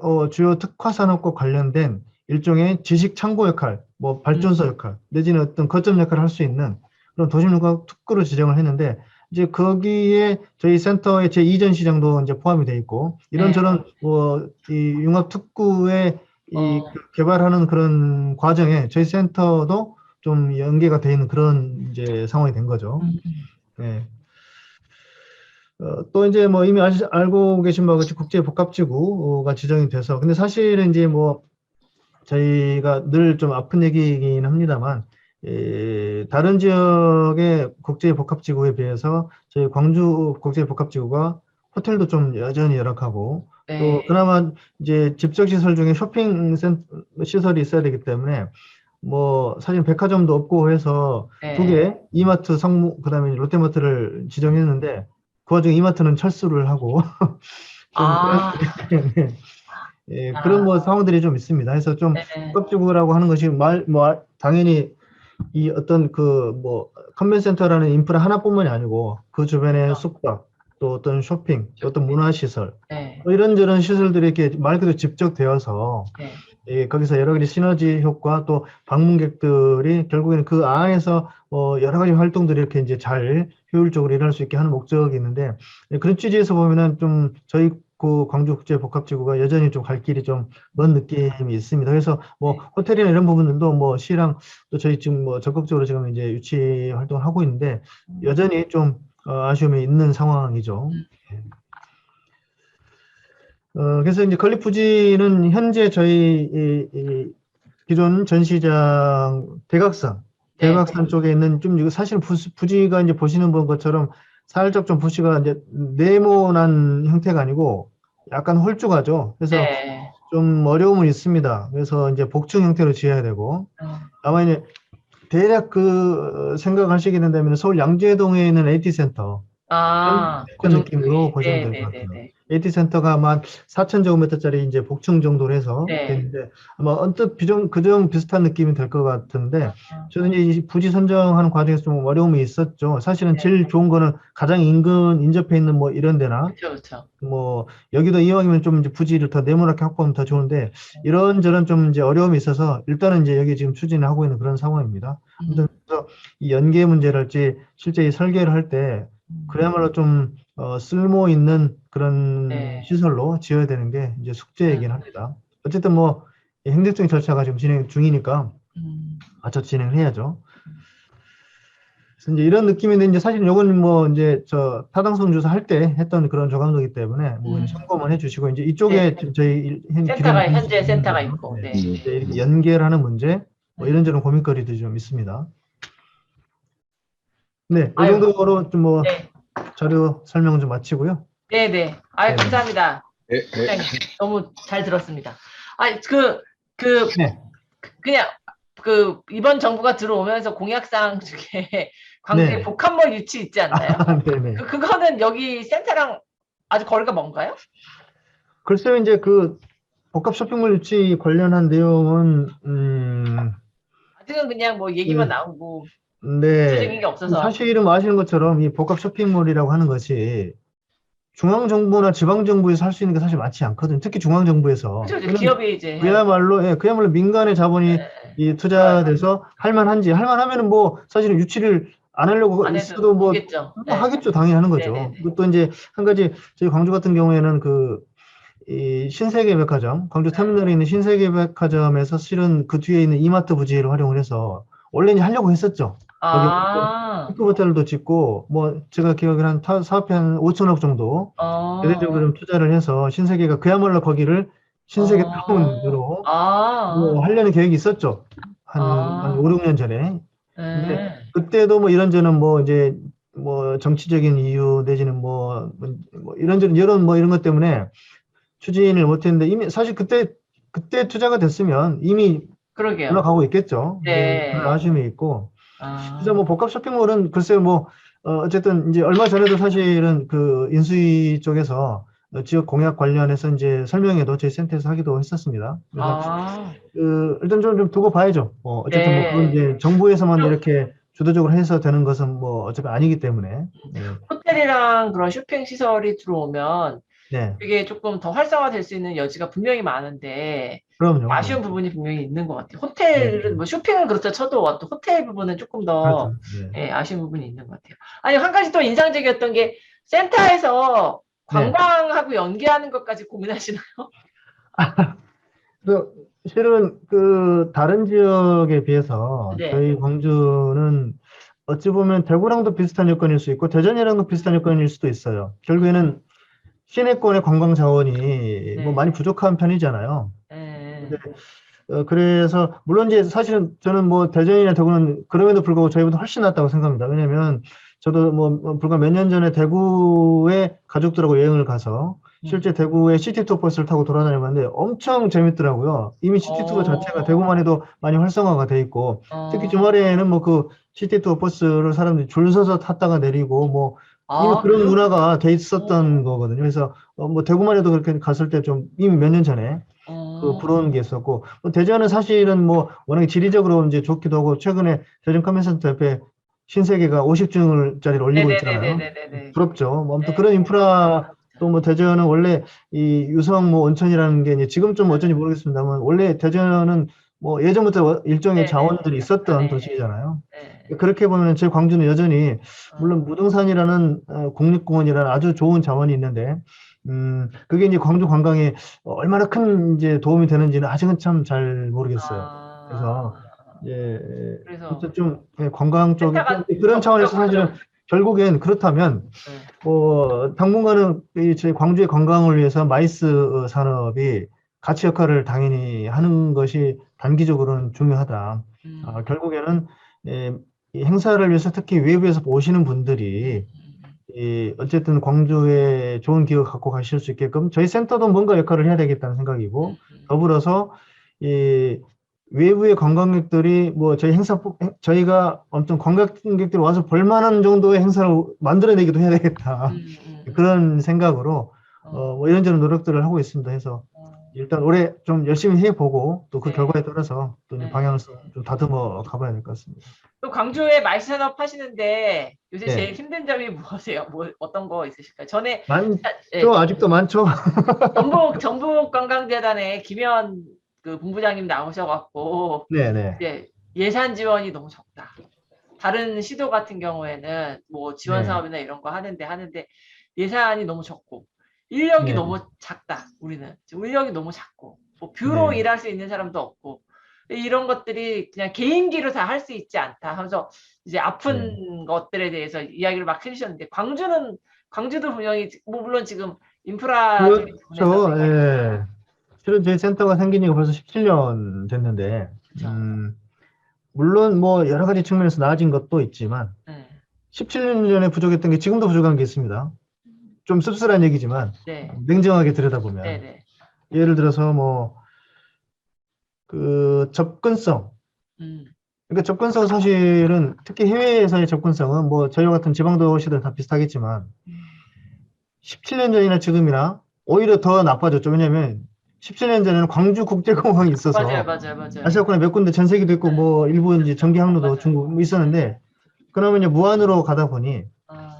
특화 산업과 관련된 일종의 지식 창고 역할, 뭐 발전소 역할, 내지는 어떤 거점 역할을 할 수 있는 그런 도심융합 특구로 지정을 했는데 이제 거기에 저희 센터의 제2전 시장도 이제 포함이 돼 있고 이런저런 뭐 이 융합 특구의 이 개발하는 그런 과정에 저희 센터도 좀 연계가 돼 있는 그런 이제 상황이 된 거죠. 네. 또 이제 뭐 이미 알고 계신 바와 같이 국제복합지구가 지정이 돼서 근데 사실은 이제 뭐 저희가 늘 좀 아픈 얘기이긴 합니다만 다른 지역의 국제복합지구에 비해서 저희 광주 국제복합지구가 호텔도 좀 여전히 열악하고 또 그나마 이제 집적시설 중에 쇼핑 시설이 있어야 되기 때문에 뭐 사실 백화점도 없고 해서 두 개 이마트 상무 그다음에 롯데마트를 지정했는데 그 와중에 이마트는 철수를 하고 좀 그런 뭐 상황들이 좀 있습니다. 그래서 좀 복합지구라고 하는 것이 당연히 이 어떤 그 뭐 컨벤센터라는 인프라 하나뿐만이 아니고 그 주변의 숙박 또 어떤 쇼핑 또 어떤 문화시설 뭐 이런저런 시설들이 이렇게 말 그대로 집적되어서 거기서 여러 가지 시너지 효과 또 방문객들이 결국에는 그 안에서 여러 가지 활동들이 이렇게 이제 잘 효율적으로 일어날 수 있게 하는 목적이 있는데 그런 취지에서 보면은 좀 저희 그 광주국제복합지구가 여전히 좀 갈 길이 좀 먼 느낌이 있습니다. 그래서 뭐 호텔이나 이런 부분들도 뭐 시랑 또 저희 지금 뭐 적극적으로 지금 이제 유치 활동을 하고 있는데 여전히 좀 아쉬움이 있는 상황이죠. 그래서 이제 건립 부지는 현재 저희 이 기존 전시장 대각선 쪽에 있는 좀 이거 사실 부지가 이제 보시는 것처럼 살짝 좀 부지가 이제 네모난 형태가 아니고 약간 홀쭉하죠. 그래서 좀 어려움은 있습니다. 그래서 이제 복층 형태로 지어야 되고 아마 이제 대략 그 생각하시게 된다면 서울 양재동에 있는 AT 센터 그 그런 느낌으로 정도의. 보시면 될 것 같아요. 네네네네. AT 센터가 아마 4,000제곱미터짜리 이제 복층 정도로 해서 네. 되는데 아마 언뜻 그정 비슷한 느낌이 될 것 같은데 아, 저는 이제 이 부지 선정하는 과정에서 좀 어려움이 있었죠. 사실은 네. 제일 좋은 거는 가장 인접해 있는 뭐 이런 데나 그쵸, 그쵸. 뭐 여기도 이왕이면 좀 이제 부지를 더 네모나게 확보하면 더 좋은데 이런저런 좀 이제 어려움이 있어서 일단은 이제 여기 지금 추진을 하고 있는 그런 상황입니다. 아무튼 그래서 이 연계 문제랄지 실제 이 설계를 할 때 그야말로 좀 쓸모 있는 그런 네. 시설로 지어야 되는 게 이제 숙제이긴 음, 합니다. 어쨌든 뭐 이 행정적인 절차가 지금 진행 중이니까 음, 맞춰 진행을 해야죠. 그래서 이제 이런 느낌인데 이제 사실 요건 뭐 이제 저 타당성 조사 할 때 했던 그런 조감도이기 때문에 뭐 그냥 음. 참고만 해주시고 이제 네. 이쪽에 지금 저희 기존에 현재 있는 센터가 거죠. 있고, 네. 네. 이제 이렇게 연계하는 문제 뭐 네. 이런저런 고민거리들이 좀 있습니다. 네, 이 아유, 정도로 좀 뭐 네. 자료 설명 좀 마치고요. 네네. 아유, 네네. 감사합니다. 네, 네. 팀장님. 너무 잘 들었습니다. 아니, 네, 그냥, 이번 정부가 들어오면서 공약사항 중에 광주에 네, 복합몰 유치 있지 않나요? 네네. 그거는 여기 센터랑 아주 거리가 먼가요? 글쎄요, 이제 그 복합 쇼핑몰 유치 관련한 내용은 아직은 그냥 뭐 얘기만 그 나오고 구체적인 네, 게 없어서. 사실은 뭐 아시는 것처럼 이 복합 쇼핑몰이라고 하는 것이 중앙정부나 지방정부에서 할 수 있는 게 사실 많지 않거든. 특히 중앙정부에서. 그죠? 이제 그는 기업이 이제 해야죠. 그야말로 민간의 자본이 네. 이 들어와야죠. 투자돼서 할만하면은 뭐 사실은 유치를 안 하려고 안 해도 있어도 뭐 오겠죠. 네. 하겠죠. 당연히 하는 거죠. 네네네. 그것도 이제 한 가지 저희 광주 같은 경우에는 이 신세계백화점, 광주 터미널에 있는 신세계백화점에서 실은 그 뒤에 있는 이마트 부지를 활용을 해서 원래 이제 하려고 했었죠. 거기 아, 특급 호텔도 짓고 뭐 제가 기억에 사업비 한 5천억 정도 대대적으로 어, 좀 투자를 해서 신세계가 그야말로 거기를 신세계 어, 타운으로 뭐 아, 하려는 계획이 있었죠. 한 아, 5, 6년 전에. 근데 네. 그때도 뭐 이런저런 뭐 이제 뭐 정치적인 이유 내지는 뭐 이런저런 여론 뭐 이런 것 때문에 추진을 못했는데 이미 사실 그때 투자가 됐으면 이미 그러게요. 올라가고 있겠죠. 이제 그런 네. 아쉬움이 있고. 그래서 아, 뭐 복합 쇼핑몰은 글쎄요 뭐 어쨌든 이제 얼마 전에도 사실은 그 인수위 쪽에서 지역 공약 관련해서 이제 설명회도 저희 센터에서 하기도 했었습니다. 그래서 아, 일단 좀 두고 봐야죠. 어쨌든 뭐 그건 네. 이제 정부에서만 좀 이렇게 주도적으로 해서 되는 것은 뭐 어차피 아니기 때문에. 네. 호텔이랑 그런 쇼핑 시설이 들어오면 네. 이게 조금 더 활성화될 수 있는 여지가 분명히 많은데 그럼요. 네. 아쉬운 부분이 분명히 있는 것 같아요. 네. 호텔은 뭐 쇼핑은 그렇다 쳐도 또 호텔 부분은 조금 더 그렇죠. 네. 아쉬운 부분이 있는 것 같아요. 아니 한 가지 또 인상적이었던 게 센터에서 네. 관광하고 연계하는 것까지 고민하시나요? 그래서 실은 그 다른 지역에 비해서 네. 저희 광주는 어찌 보면 대구랑도 비슷한 여건일 수 있고 대전이랑도 비슷한 여건일 수도 있어요. 결국에는 시내권의 관광 자원이 뭐 네. 많이 부족한 편이잖아요. 근데 네. 그래서 물론 이제 사실은 저는 뭐 대전이나 대구는 그럼에도 불구하고 저희보다 훨씬 낫다고 생각합니다. 왜냐하면 저도 뭐 불과 몇 년 전에 대구에 가족들하고 여행을 가서 실제 대구의 시티투어 버스를 타고 돌아다녀봤는데 엄청 재밌더라고요. 이미 시티투어 자체가 어, 대구만 해도 많이 활성화가 돼 있고 특히 어, 주말에는 뭐 그 시티투어 버스를 사람들이 줄 서서 탔다가 내리고 뭐 이미 아, 그런 그래요? 문화가 돼 어, 있었던 거거든요. 그래서 뭐 대구만 해도 그렇게 갔을 때 좀 이미 몇 년 전에 그 어, 부러운 게 있었고 뭐 대전은 사실은 뭐 워낙에 지리적으로 이제 좋기도 하고 최근에 대전 컨벤션센터 옆에 신세계가 50층짜리를 올리고 있잖아요. 네네네네네네네. 부럽죠. 뭐 아무튼 네. 그런 인프라 또 뭐 대전은 원래 이 유성 뭐 온천이라는 게 이제 지금 좀 어쩐지 모르겠습니다만 원래 대전은 뭐 예전부터 일종의 네네. 자원들이 있었던 네. 도시잖아요. 네. 그렇게 보면 제 광주는 여전히 물론 어, 무등산이라는 국립공원이라는 아주 좋은 자원이 있는데 그게 이제 광주 관광에 얼마나 큰 이제 도움이 되는지는 아직은 참 잘 모르겠어요. 그래서 아, 예, 그래서 아무튼 좀 그런 센터가 차원에서 적극적으로 사실은 좀, 결국엔 그렇다면 네. 당분간은 저희 광주의 관광을 위해서 마이스 산업이 가치 역할을 당연히 하는 것이 단기적으로는 중요하다. 음, 결국에는 이 행사를 위해서 특히 외부에서 오시는 음, 분들이 어쨌든 광주에 좋은 기억 갖고 가실 수 있게끔 저희 센터도 뭔가 역할을 해야 되겠다는 생각이고 음. 더불어서 이 외부의 관광객들이 뭐 저희가 엄청 관광객들이 와서 볼만한 정도의 행사를 만들어내기도 해야 되겠다. 그런 생각으로 뭐 이런저런 노력들을 하고 있습니다. 해서 일단 올해 좀 열심히 해보고 또 그 네. 결과에 따라서 또 이제 네. 방향을 좀 다듬어 가봐야 될 것 같습니다. 또 광주에 말씀 산업 하시는데 요새 네. 제일 힘든 점이 무엇이에요? 뭐 어떤 거 있으실까요? 전에 많죠. 아직도 많죠. 전북관광재단에 김현 그 본부장님 나오셔갖고 네네. 이제 예산 지원이 너무 적다. 다른 시도 같은 경우에는 뭐 지원 네. 사업이나 이런 거 하는데 예산이 너무 적고 인력이 네. 너무 작다. 우리는 인력이 너무 작고 뭐 뷰로 네. 일할 수 있는 사람도 없고 이런 것들이 그냥 개인기로 다 할 수 있지 않다 하면서 이제 아픈 것들에 대해서 이야기를 막 해주셨는데 광주도 분명히 뭐 물론 지금 인프라 그렇죠. 예. 실은 저희 센터가 생긴 지가 벌써 17년 됐는데, 그쵸. 물론 뭐 여러 가지 측면에서 나아진 것도 있지만, 17년 전에 부족했던 게 지금도 부족한 게 있습니다. 좀 씁쓸한 얘기지만, 네. 냉정하게 들여다보면. 네네. 예를 들어서 뭐, 그 접근성. 그러니까 접근성 사실은 특히 해외에서의 접근성은 뭐 저희 같은 지방도시들 다 비슷하겠지만, 17년 전이나 지금이나 오히려 더 나빠졌죠. 왜냐면 17년 전에는 광주국제공항이 있어서 맞아요. 아시아권에 몇 군데 전세기도 있고 뭐 일부 이제 전기 항로도 맞아요. 중국 뭐 있었는데 그러면 이제 무안으로 가다 보니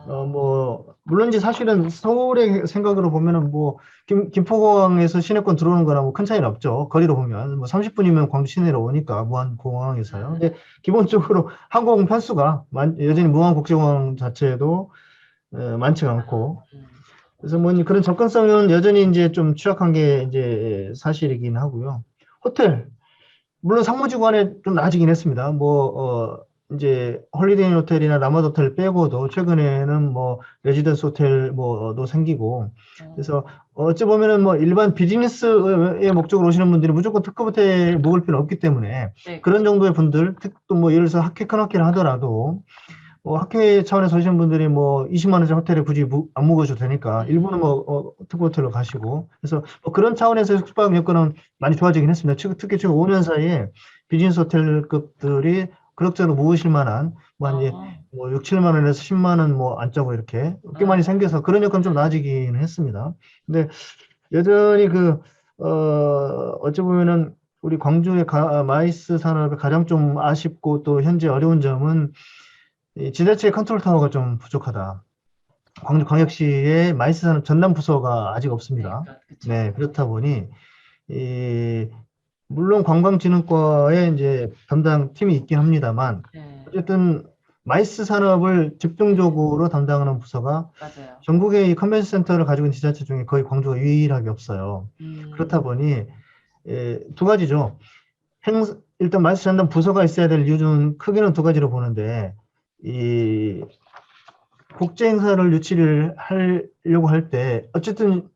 뭐 물론 이제 사실은 서울의 생각으로 보면은 뭐 김포공항에서 시내권 들어오는 거랑 뭐 큰 차이는 없죠. 거리로 보면 뭐 30분이면 광주 시내로 오니까 무안공항에서요. 근데 기본적으로 항공 편수가 여전히 무안국제공항 자체도 많지가 않고 그래서 뭐 그런 접근성은 여전히 이제 좀 취약한 게 이제 사실이긴 하고요. 호텔 물론 상무지구안에 좀 나아지긴 했습니다. 뭐 이제 홀리데이 호텔이나 라마다 호텔 빼고도 최근에는 뭐 레지던스 호텔 뭐도 생기고 그래서 어찌 보면은 뭐 일반 비즈니스의 목적으로 오시는 분들이 무조건 특급 호텔 묵을 필요는 없기 때문에 네, 그런 정도의 분들 또 뭐 예를 들어서 큰 학회를 하더라도 학회 차원에서 오시는 분들이 뭐 20만 원짜리 호텔에 굳이 안 묵어줘도 되니까 일부는 뭐 특급 호텔로 가시고 그래서 뭐 그런 차원에서 숙박 여건은 많이 좋아지긴 했습니다. 특히 지금 5년 사이에 비즈니스 호텔급들이 그럭저럭 묵으실 만한 뭐 이제 뭐 6, 7만 원에서 10만 원 뭐 안짜고 이렇게 꽤 많이 생겨서 그런 여건 좀 나아지기는 했습니다. 근데 여전히 어찌 보면은 우리 광주의 마이스 산업의 가장 좀 아쉽고 또 현재 어려운 점은 이 지자체 컨트롤 타워가 좀 부족하다. 광주광역시의 마이스 산업 전담 부서가 아직 없습니다. 네, 그렇다 보니 물론 관광진흥과에 이제 담당 팀이 있긴 합니다만 어쨌든 마이스 산업을 집중적으로 담당하는 부서가 전국의 이 컨벤션 센터를 가지고 있는 지자체 중에 거의 광주가 유일하게 없어요. 그렇다 보니 두 가지죠. 일단 마이스 전담 부서가 있어야 될 이유는 크게는 두 가지로 보는데 이 국제 행사를 유치를 하려고 할 때 어쨌든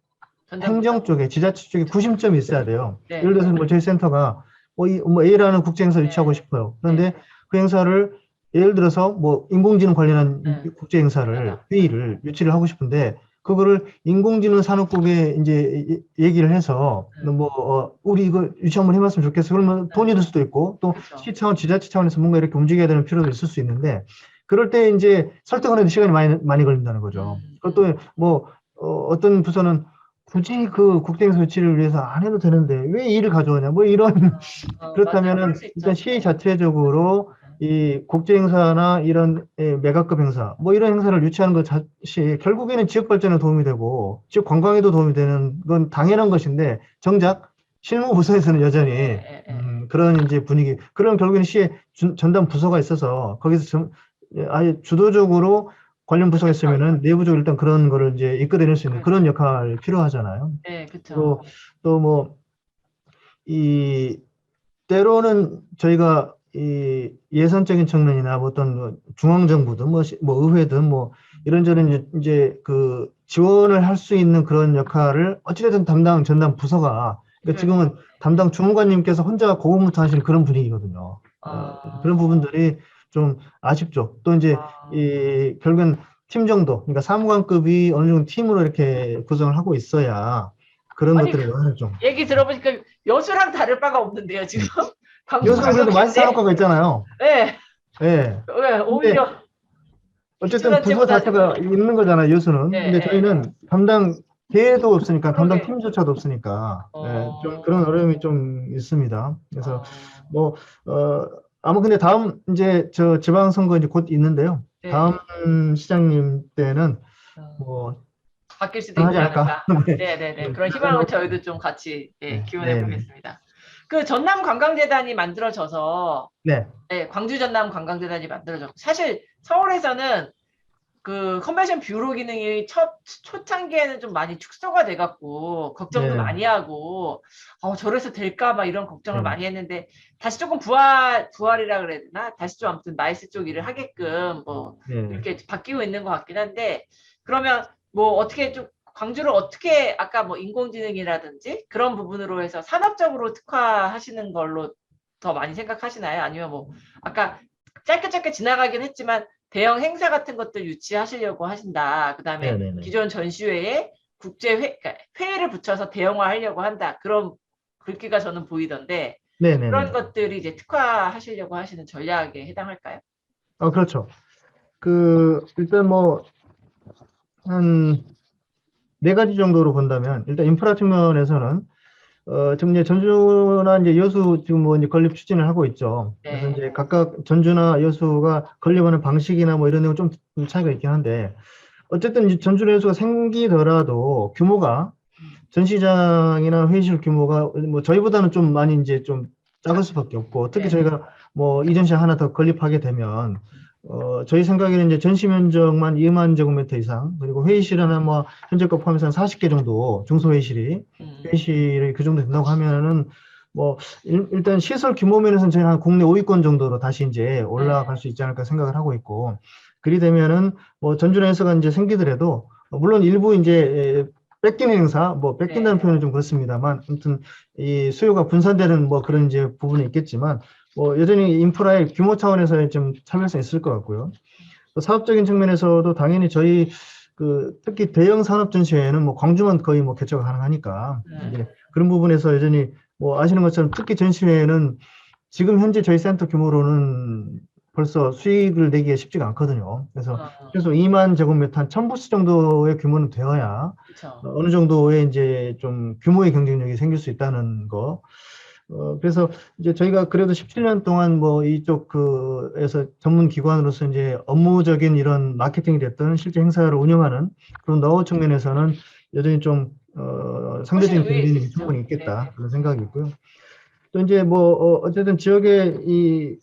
행정 쪽에 지자체 쪽에 구심점이 있어야 돼요. 예를 들어서 뭐 저희 센터가 뭐 A라는 국제 행사 유치하고 싶어요. 그런데 그 행사를 예를 들어서 뭐 인공지능 관련한 국제 행사를 회의를 유치를 하고 싶은데 그거를 인공지능 산업국에 이제 얘기를 해서 뭐 우리 이거 유치 한번 해봤으면 좋겠어. 그러면 돈이 들 수도 있고 또 시 차원, 지자체 차원에서 뭔가 이렇게 움직여야 되는 필요도 있을 수 있는데 그럴 때 이제 설득하는 데 시간이 많이 걸린다는 거죠. 그것도 뭐 어떤 부서는 굳이 그 국제행사 유치를 위해서 안 해도 되는데 왜 이 일을 가져오냐 뭐 이런 그렇다면은 일단 시 자체적으로 이 국제행사나 이런 메가급 행사 뭐 이런 행사를 유치하는 것 자체 결국에는 지역 발전에 도움이 되고 지역 관광에도 도움이 되는 건 당연한 것인데 정작 실무 부서에서는 여전히 그런 이제 분위기 그럼 결국에는 시에 전담 부서가 있어서 거기서 아예 주도적으로 관련 부서가 있으면은 내부적으로 일단 그런 거를 이제 이끌어낼 수 있는 그런 역할이 필요하잖아요. 네, 그렇죠. 또 뭐 때로는 저희가 이 예산적인 측면이나 뭐 어떤 중앙정부든 뭐 의회든 뭐 이런저런 이제 그 지원을 할 수 있는 그런 역할을 어찌됐든 담당 전담 부서가 그러니까 지금은 담당 주무관님께서 혼자 고군분투하시는 그런 분위기거든요. 그런 부분들이 좀 아쉽죠. 또 이제 결국엔 팀 정도, 그러니까 사무관급이 어느 정도 팀으로 이렇게 구성을 하고 있어야 그런 것들을 좀. 얘기 들어보니까 여수랑 다를 바가 없는데요, 지금? 광주 여수는 그래도 마이스 관광지인데? 산업과가 있잖아요. 네, 예. 왜 근데 오히려 어쨌든 부서 자체가 있는 거잖아요, 여수는. 예, 근데 예, 예. 저희는 담당 대회도 없으니까, 담당 그러게. 팀조차도 없으니까, 예, 좀 그런 어, 어려움이 좀 있습니다. 그래서 어, 뭐, 아마 근데 다음 이제 저 지방선거 이제 곧 있는데요. 네, 다음 네. 시장님 때는 어, 뭐, 바뀔 수도 하지 있지 않을까. 않을까. 네, 네, 네, 네. 네, 그런 그런 희망을 생각을 저희도 합니다. 좀 같이 예, 네, 기원해 네, 네. 보겠습니다. 그 전남관광재단이 만들어져서 네, 네, 광주 전남관광재단이 만들어졌고 사실 서울에서는 그 컨벤션 뷰로 기능이 초창기에는 좀 많이 축소가 돼갖고 걱정도 네, 많이 하고 저래서 될까 막 이런 걱정을 네, 많이 했는데 다시 조금 부활이라 그래야 되나 다시 좀 아무튼 마이스 쪽 일을 하게끔 뭐 네. 이렇게 바뀌고 있는 것 같긴 한데 그러면 뭐 어떻게 좀 광주를 어떻게 아까 뭐 인공지능이라든지 그런 부분으로 해서 산업적으로 특화하시는 걸로 더 많이 생각하시나요? 아니면 뭐 아까 짧게 지나가긴 했지만 대형 행사 같은 것들 유치하시려고 하신다. 네, 그다음에 네, 네. 기존 전시회에 그러니까 회의를 붙여서 대형화하려고 한다. 그런 글귀가 저는 보이던데 네, 네, 그런 네. 것들이 이제 특화하시려고 하시는 전략에 해당할까요? 그렇죠. 일단 뭐, 한 네 가지 정도로 본다면, 일단 인프라 측면에서는 지금 이제 전주나 이제 여수 지금 뭐 이제 건립 추진을 하고 있죠. 그래서 네. 이제 각각 전주나 여수가 건립하는 방식이나 뭐 이런 내용 좀 차이가 있긴 한데, 어쨌든 이제 전주나 여수가 생기더라도 규모가 음, 전시장이나 회의실 규모가 뭐 저희보다는 좀 많이 이제 좀 작을 수밖에 없고, 특히 네네. 저희가 뭐 이전시장 하나 더 건립하게 되면 저희 생각에는 이제 전시 면적만 2만 제곱미터 이상, 그리고 회의실 하나 뭐 현재 거 포함해서 한 40개 정도 중소회의실이 음, 회의실이 그 정도 된다고 하면은 뭐 일단 시설 규모 면에서는 저희는 한 국내 5위권 정도로 다시 이제 올라갈 네. 수 있지 않을까 생각을 하고 있고, 그리 되면은 뭐 전주에서가 이제 생기더라도 물론 일부 이제 뺏기는 행사, 뭐 뺏긴다는 네. 표현은 좀 그렇습니다만, 아무튼 이 수요가 분산되는 뭐 그런 이제 부분이 있겠지만, 뭐 여전히 인프라의 규모 차원에서의 좀 차별성이 있을 것 같고요. 또 사업적인 측면에서도 당연히 저희 특히 대형 산업 전시회는 뭐 광주만 거의 뭐 개최가 가능하니까 이제 그런 부분에서 여전히 뭐 아시는 것처럼 특히 전시회는 지금 현재 저희 센터 규모로는 벌써 수익을 내기가 쉽지가 않거든요. 그래서 최소 2만 제곱미터 한 1000부스 정도의 규모는 되어야 그렇죠. 어느 정도의 이제 좀 규모의 경쟁력이 생길 수 있다는 거. 그래서 이제 저희가 그래도 17년 동안 뭐 이쪽 에서 전문 기관으로서 이제 업무적인 이런 마케팅이 됐던 실제 행사를 운영하는 그런 노하우 측면에서는 여전히 좀, 훨씬 상대적인 우위에 경쟁력이 있으시죠? 충분히 네네. 있겠다. 그런 생각이 있고요. 또 이제 뭐, 어쨌든 지역의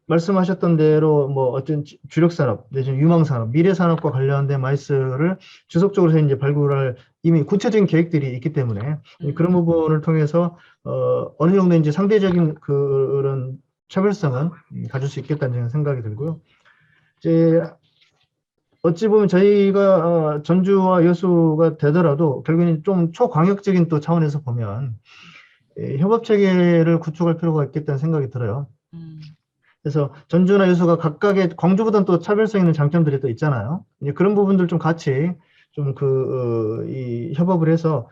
말씀하셨던 대로 뭐 어떤 주력 산업, 내지는 유망 산업, 미래 산업과 관련된 마이스를 지속적으로 이제 발굴할 이미 구체적인 계획들이 있기 때문에 그런 부분을 통해서 어느 정도 이제 상대적인 그런 차별성은 가질 수 있겠다는 생각이 들고요. 이제 어찌 보면 저희가 전주와 여수가 되더라도 결국엔 좀 초광역적인 또 차원에서 보면 협업 체계를 구축할 필요가 있겠다는 생각이 들어요. 음, 그래서 전주나 여수가 각각의 광주보다는 또 차별성 있는 장점들이 또 있잖아요. 이제 그런 부분들 좀 같이 좀 이 협업을 해서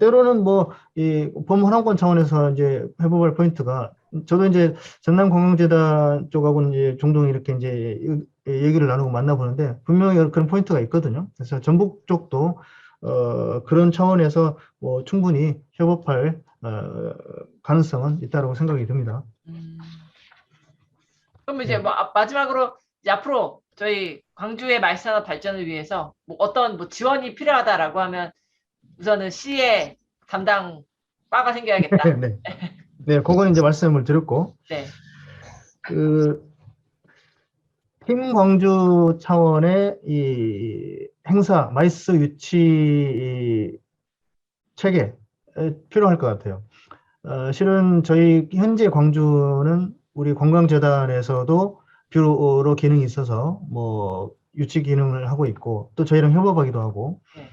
때로는 뭐 이 범문화권 차원에서 이제 해법할 포인트가 저도 이제 전남관광재단 쪽하고는 이제 종종 이렇게 이제 얘기를 나누고 만나보는데 분명히 그런 포인트가 있거든요. 그래서 전북 쪽도 그런 차원에서 뭐 충분히 협업할 가능성은 있다고 생각이 듭니다. 음. 그럼 이제 네. 뭐 마지막으로 이제 앞으로 저희 광주의 말산업 발전을 위해서 뭐 어떤 뭐 지원이 필요하다라고 하면 우선은 시에 담당 과가 생겨야겠다. 네. 네, 그건 이제 말씀을 드렸고, 네. 그, 팀 광주 차원의 이 행사, 마이스 유치 이 체계 필요할 것 같아요. 실은 저희 현재 광주는 우리 관광재단에서도 뷰로 기능이 있어서 뭐 유치 기능을 하고 있고, 또 저희랑 협업하기도 하고, 네.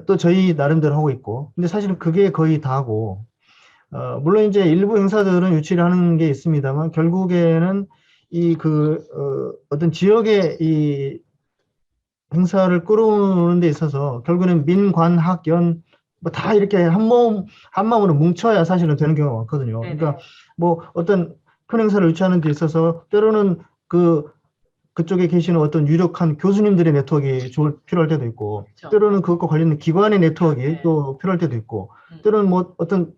또 저희 나름대로 하고 있고, 근데 사실은 그게 거의 다고, 물론 이제 일부 행사들은 유치를 하는 게 있습니다만, 결국에는 어떤 지역의 이 행사를 끌어오는 데 있어서, 결국에는 민관학연 뭐 다 이렇게 한 마음으로 뭉쳐야 사실은 되는 경우가 많거든요. 네네. 그러니까 뭐 어떤 큰 행사를 유치하는 데 있어서 때로는 그쪽에 계시는 어떤 유력한 교수님들의 네트워크가 필요할 때도 있고, 그렇죠. 때로는 그것과 관련된 기관의 네트워크가 네. 또 필요할 때도 있고, 음. 때로는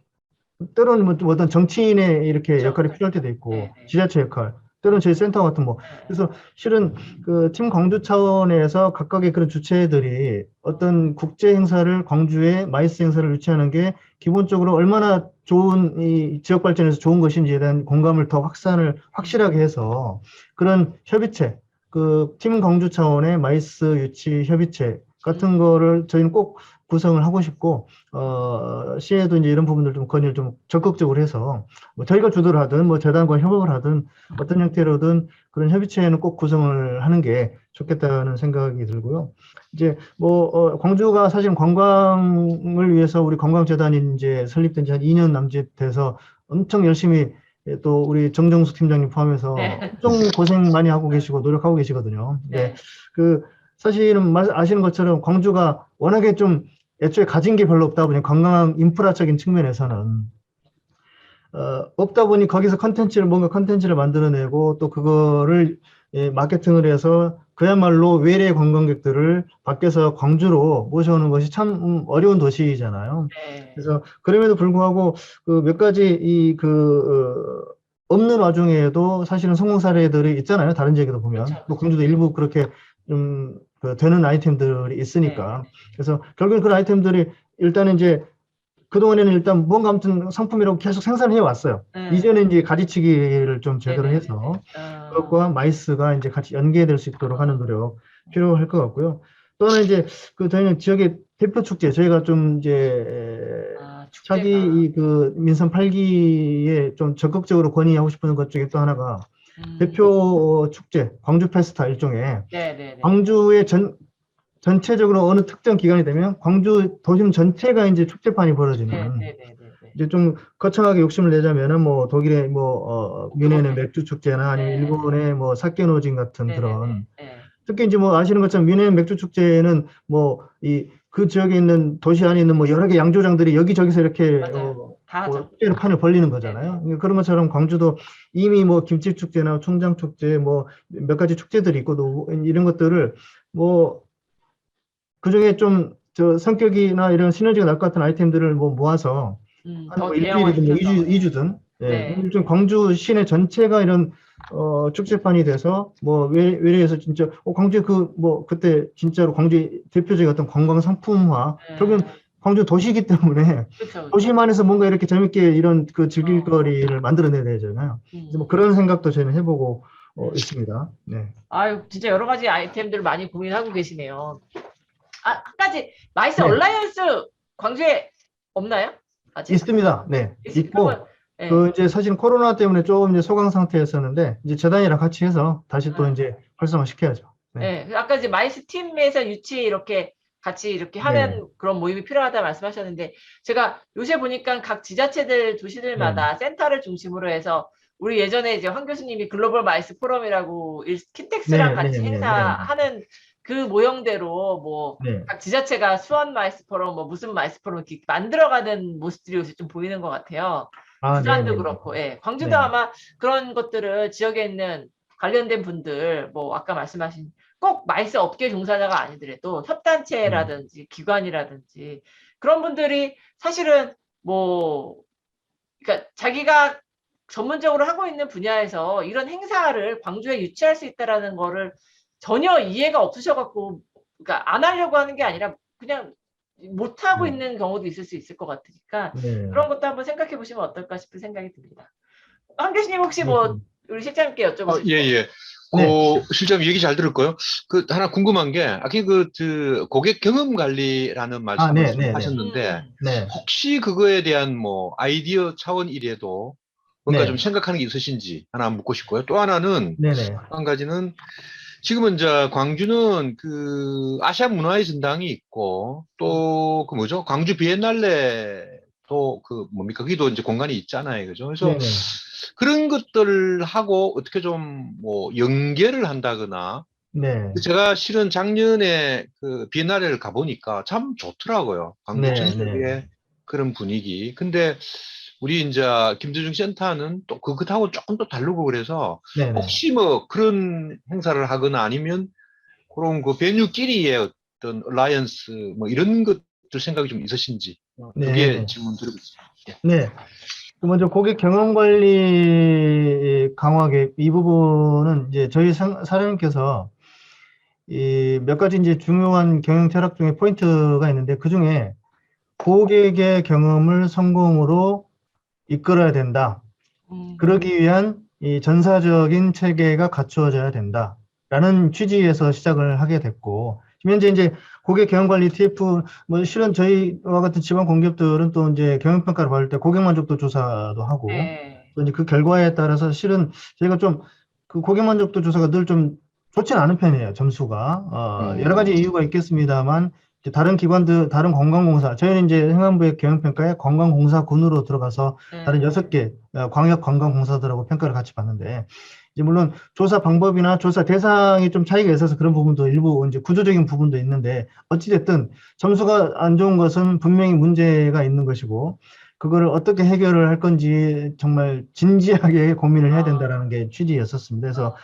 때로는 뭐 어떤 정치인의 이렇게 그렇죠. 역할이 필요할 때도 있고, 네네. 지자체 역할, 때로는 저희 센터 같은 뭐, 네. 그래서 실은 그 팀 광주 차원에서 각각의 그런 주체들이 어떤 국제 행사를 광주에 마이스 행사를 유치하는 게 기본적으로 얼마나 좋은 이 지역 발전에서 좋은 것인지에 대한 공감을 더 확실하게 해서 그런 협의체, 그 팀 광주 차원의 마이스 유치 협의체 같은 거를 저희는 꼭 구성을 하고 싶고, 시에도 이제 이런 부분들 좀 건의를 좀 적극적으로 해서, 뭐 저희가 주도를 하든, 뭐 재단과 협업을 하든, 어떤 형태로든 그런 협의체는 꼭 구성을 하는 게 좋겠다는 생각이 들고요. 이제 뭐, 광주가 사실 관광을 위해서 우리 관광재단이 이제 설립된 지 한 2년 남짓 돼서 엄청 열심히 또 우리 정정수 팀장님 포함해서 네. 엄청 고생 많이 하고 계시고 노력하고 계시거든요. 네. 그 사실은 아시는 것처럼 광주가 워낙에 좀 애초에 가진 게 별로 없다 보니 관광 인프라적인 측면에서는 없다 보니 거기서 뭔가 컨텐츠를 만들어내고 또 그거를 마케팅을 해서 그야말로 외래 관광객들을 밖에서 광주로 모셔오는 것이 참 어려운 도시잖아요. 네. 그래서 그럼에도 불구하고 그 몇 가지 없는 와중에도 사실은 성공 사례들이 있잖아요. 다른 지역에도 보면. 그렇죠. 또 광주도 일부 그렇게 좀 되는 아이템들이 있으니까. 네. 그래서 결국엔 그런 아이템들이 일단은 이제 그동안에는 일단 무언가 아무튼 상품이라고 계속 생산해 왔어요. 이제는 이제 가지치기를 좀 제대로 네네네네. 해서 그것과 마이스가 이제 같이 연계될 수 있도록 하는 노력 필요할 것 같고요. 또는 이제 저희는 지역의 대표 축제, 저희가 좀 이제 축제가. 차기 민선 8기에 좀 적극적으로 건의하고 싶은 것 중에 또 하나가 대표 축제, 광주 페스타 일종의 네네네. 광주의 전체적으로 어느 특정 기간이 되면 광주 도심 전체가 이제 축제판이 벌어지는 네네네네. 이제 좀 거창하게 욕심을 내자면은 뭐 독일의 뮌헨의 맥주 축제나 아니면 네. 일본의 뭐 사케노진 같은 네네네. 그런 네. 특히 이제 뭐 아시는 것처럼 뮌헨 맥주 축제는 뭐 그 지역에 있는 도시 안에 있는 뭐 여러 개 양조장들이 여기저기서 이렇게 맞아요. 다 하죠. 축제로 판을 벌리는 거잖아요. 그러니까 그런 것처럼 광주도 이미 뭐 김치 축제나 총장 축제 뭐 몇 가지 축제들이 있고 또 이런 것들을 뭐 그중에 좀 성격이나 이런 시너지가 날 것 같은 아이템들을 뭐 모아서 한 더 뭐 대형화 일주일이든 뭐 시켜서. 2주든 네. 좀 광주 시내 전체가 이런 축제판이 돼서 뭐 외래에서 진짜 광주 그때 진짜로 광주 대표적인 어떤 관광 상품화 결국은 광주 도시이기 때문에 그렇죠. 도시만에서 뭔가 이렇게 재밌게 이런 즐길 거리를 만들어내야 되잖아요. 그래서 뭐 그런 생각도 저희는 해보고 있습니다. 네. 아유, 진짜 여러 가지 아이템들 많이 고민하고 계시네요. 한 가지 마이스 네. 얼라이언스 광주에 없나요? 아직? 있습니다. 네. 있고, 네. 이제 사실 코로나 때문에 조금 이제 소강 상태였었는데, 이제 재단이랑 같이 해서 다시 또 이제 활성화 시켜야죠. 네. 네. 아까 이제 마이스 팀에서 유치 이렇게 같이 이렇게 하는 그런 모임이 필요하다 말씀하셨는데, 제가 요새 보니까 각 지자체들, 도시들마다 센터를 중심으로 해서 우리 예전에 이제 황 교수님이 글로벌 마이스 포럼이라고 킨텍스랑 같이 행사하는 그 모형대로 뭐 각 지자체가 수원 마이스 포럼, 뭐 무슨 마이스 포럼 이렇게 만들어가는 모습들이 요새 좀 보이는 것 같아요. 부산도 그렇고, 예. 광주도 아마 그런 것들을 지역에 있는 관련된 분들, 뭐 아까 말씀하신 꼭 마이스 업계 종사자가 아니더라도 협단체라든지 기관이라든지 그런 분들이 사실은 뭐 그러니까 자기가 전문적으로 하고 있는 분야에서 이런 행사를 광주에 유치할 수 있다라는 거를 전혀 이해가 없으셔갖고, 그러니까 안 하려고 하는 게 아니라 그냥 못 하고 있는 경우도 있을 수 있을 것 같으니까 그런 것도 한번 생각해 보시면 어떨까 싶은 생각이 듭니다. 황 교수님 혹시 뭐 우리 실장님께 여쭤보시죠. 예. 실장님 얘기 잘 들었고요. 하나 궁금한 게, 아까 고객 경험 관리라는 말씀을 하셨는데, 혹시 그거에 대한 뭐 아이디어 차원이라도 뭔가 좀 생각하는 게 있으신지 하나 묻고 싶고요. 또 하나는, 한 가지는, 지금은 광주는 아시아 문화의 전당이 있고, 또 광주 비엔날레도 거기도 이제 공간이 있잖아요. 그죠? 그래서 그런 것들하고 어떻게 좀 뭐 연계를 한다거나 네. 제가 실은 작년에 그 비엔날레를 가보니까 참 좋더라고요. 광주 네, 전체의 네. 그런 분위기. 근데 우리 이제 김대중 센터는 또 그것하고 조금 더 다르고 그래서 네, 네. 혹시 뭐 그런 행사를 하거나 아니면 그런 그 베뉴끼리의 어떤 라이언스 뭐 이런 것들 생각이 좀 있으신지 두 네, 개 네. 질문 드리겠습니다. 예. 네. 먼저 고객 경험 관리 강화 계획 이 부분은 이제 저희 사장님께서 이 몇 가지 이제 중요한 경영 철학 중에 포인트가 있는데 그 중에 고객의 경험을 성공으로 이끌어야 된다. 그러기 위한 이 전사적인 체계가 갖추어져야 된다. 라는 취지에서 시작을 하게 됐고, 현재 이제 고객 경험 관리 TF, 뭐 실은 저희와 같은 지방 공기업들은 또 이제 경영평가를 받을 때 고객 만족도 조사도 하고, 네. 또 이제 그 결과에 따라서 실은 저희가 좀 그 고객 만족도 조사가 늘 좀 좋지는 않은 편이에요, 점수가. 여러 가지 이유가 있겠습니다만, 이제 다른 기관들, 다른 관광공사, 저희는 이제 행안부의 경영평가에 관광공사군으로 들어가서 다른 6개 광역 관광공사들하고 평가를 같이 받는데, 이제 물론 조사 방법이나 조사 대상이 좀 차이가 있어서 그런 부분도 일부 이제 구조적인 부분도 있는데, 어찌됐든 점수가 안 좋은 것은 분명히 문제가 있는 것이고, 그거를 어떻게 해결을 할 건지 정말 진지하게 고민을 해야 된다라는 게 취지였었습니다. 그래서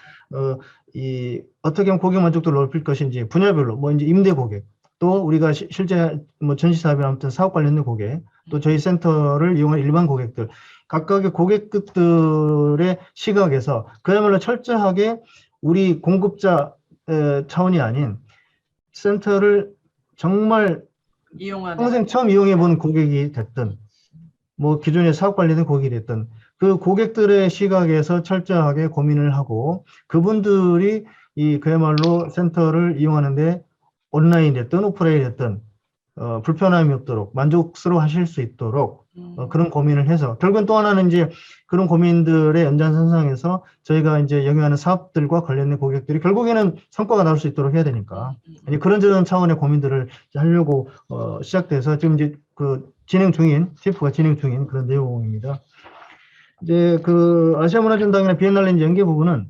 어떻게 하면 고객 만족도를 높일 것인지 분야별로 뭐 이제 임대 고객, 또 우리가 실제 뭐 전시 사업이나 아무튼 사업 관련된 고객, 또 저희 센터를 이용한 일반 고객들, 각각의 고객들의 시각에서 그야말로 철저하게 우리 공급자 차원이 아닌 센터를 정말 평생 처음 이용해 본 고객이 됐든 뭐 기존의 사업 관련된 고객이 됐든 그 고객들의 시각에서 철저하게 고민을 하고 그분들이 이 그야말로 센터를 이용하는데 온라인 됐든 오프라인 됐든 불편함이 없도록 만족스러워 하실 수 있도록 그런 고민을 해서 결국은 또 하나는 이제 그런 고민들의 연장선상에서 저희가 이제 영위하는 사업들과 관련된 고객들이 결국에는 성과가 나올 수 있도록 해야 되니까 이제 그런 차원의 고민들을 하려고 시작돼서 지금 이제 그 진행 중인 TF가 진행 중인 그런 내용입니다. 이제 그 아시아문화전당이나 비엔날레 연계 부분은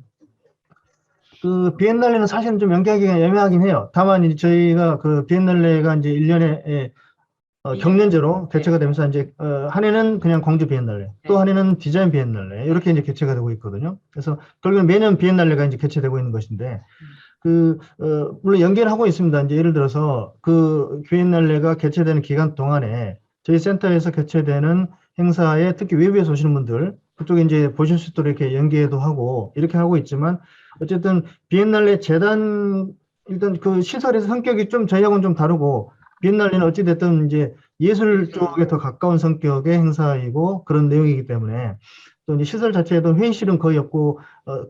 그 비엔날레는 사실은 좀 연기하기가 애매하긴 해요. 다만 이제 저희가 그 비엔날레가 이제 1년에 경년제로 개최가 되면서 이제 한 해는 그냥 광주 비엔날레, 또 한 해는 디자인 비엔날레 이렇게 이제 개최가 되고 있거든요. 그래서 결국은 매년 비엔날레가 이제 개최되고 있는 것인데 물론 연계를 하고 있습니다. 이제 예를 들어서 그 비엔날레가 개최되는 기간 동안에 저희 센터에서 개최되는 행사에 특히 외부에서 오시는 분들 그쪽에 이제 보실 수 있도록 이렇게 연계도 하고 이렇게 하고 있지만 어쨌든 비엔날레 재단 일단 그 시설의 성격이 좀 저희하고는 좀 다르고 비엔날레는 어찌됐든 이제 예술 쪽에 더 가까운 성격의 행사이고 그런 내용이기 때문에 또 이제 시설 자체에도 회의실은 거의 없고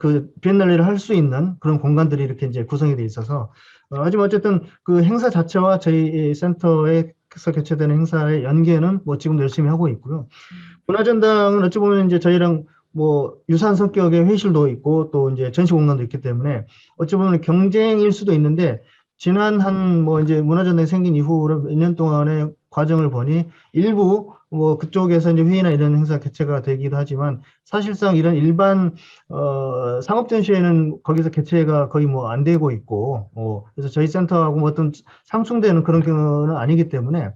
그 비엔날레를 할 수 있는 그런 공간들이 이렇게 이제 구성이 돼 있어서 하지만 어쨌든 그 행사 자체와 저희 센터에서 개최되는 행사의 연계는 뭐 지금도 열심히 하고 있고요. 문화전당은 어찌 보면 이제 저희랑 뭐 유사한 성격의 회의실도 있고 또 이제 전시 공간도 있기 때문에 어찌 보면 경쟁일 수도 있는데 지난 한 뭐 이제 문화전당이 생긴 이후로 몇 년 동안의 과정을 보니 일부 뭐 그쪽에서 이제 회의나 이런 행사 개최가 되기도 하지만 사실상 이런 일반 상업 전시회는 거기서 개최가 거의 뭐 안 되고 있고 그래서 저희 센터하고 뭐 어떤 상충되는 그런 경우는 아니기 때문에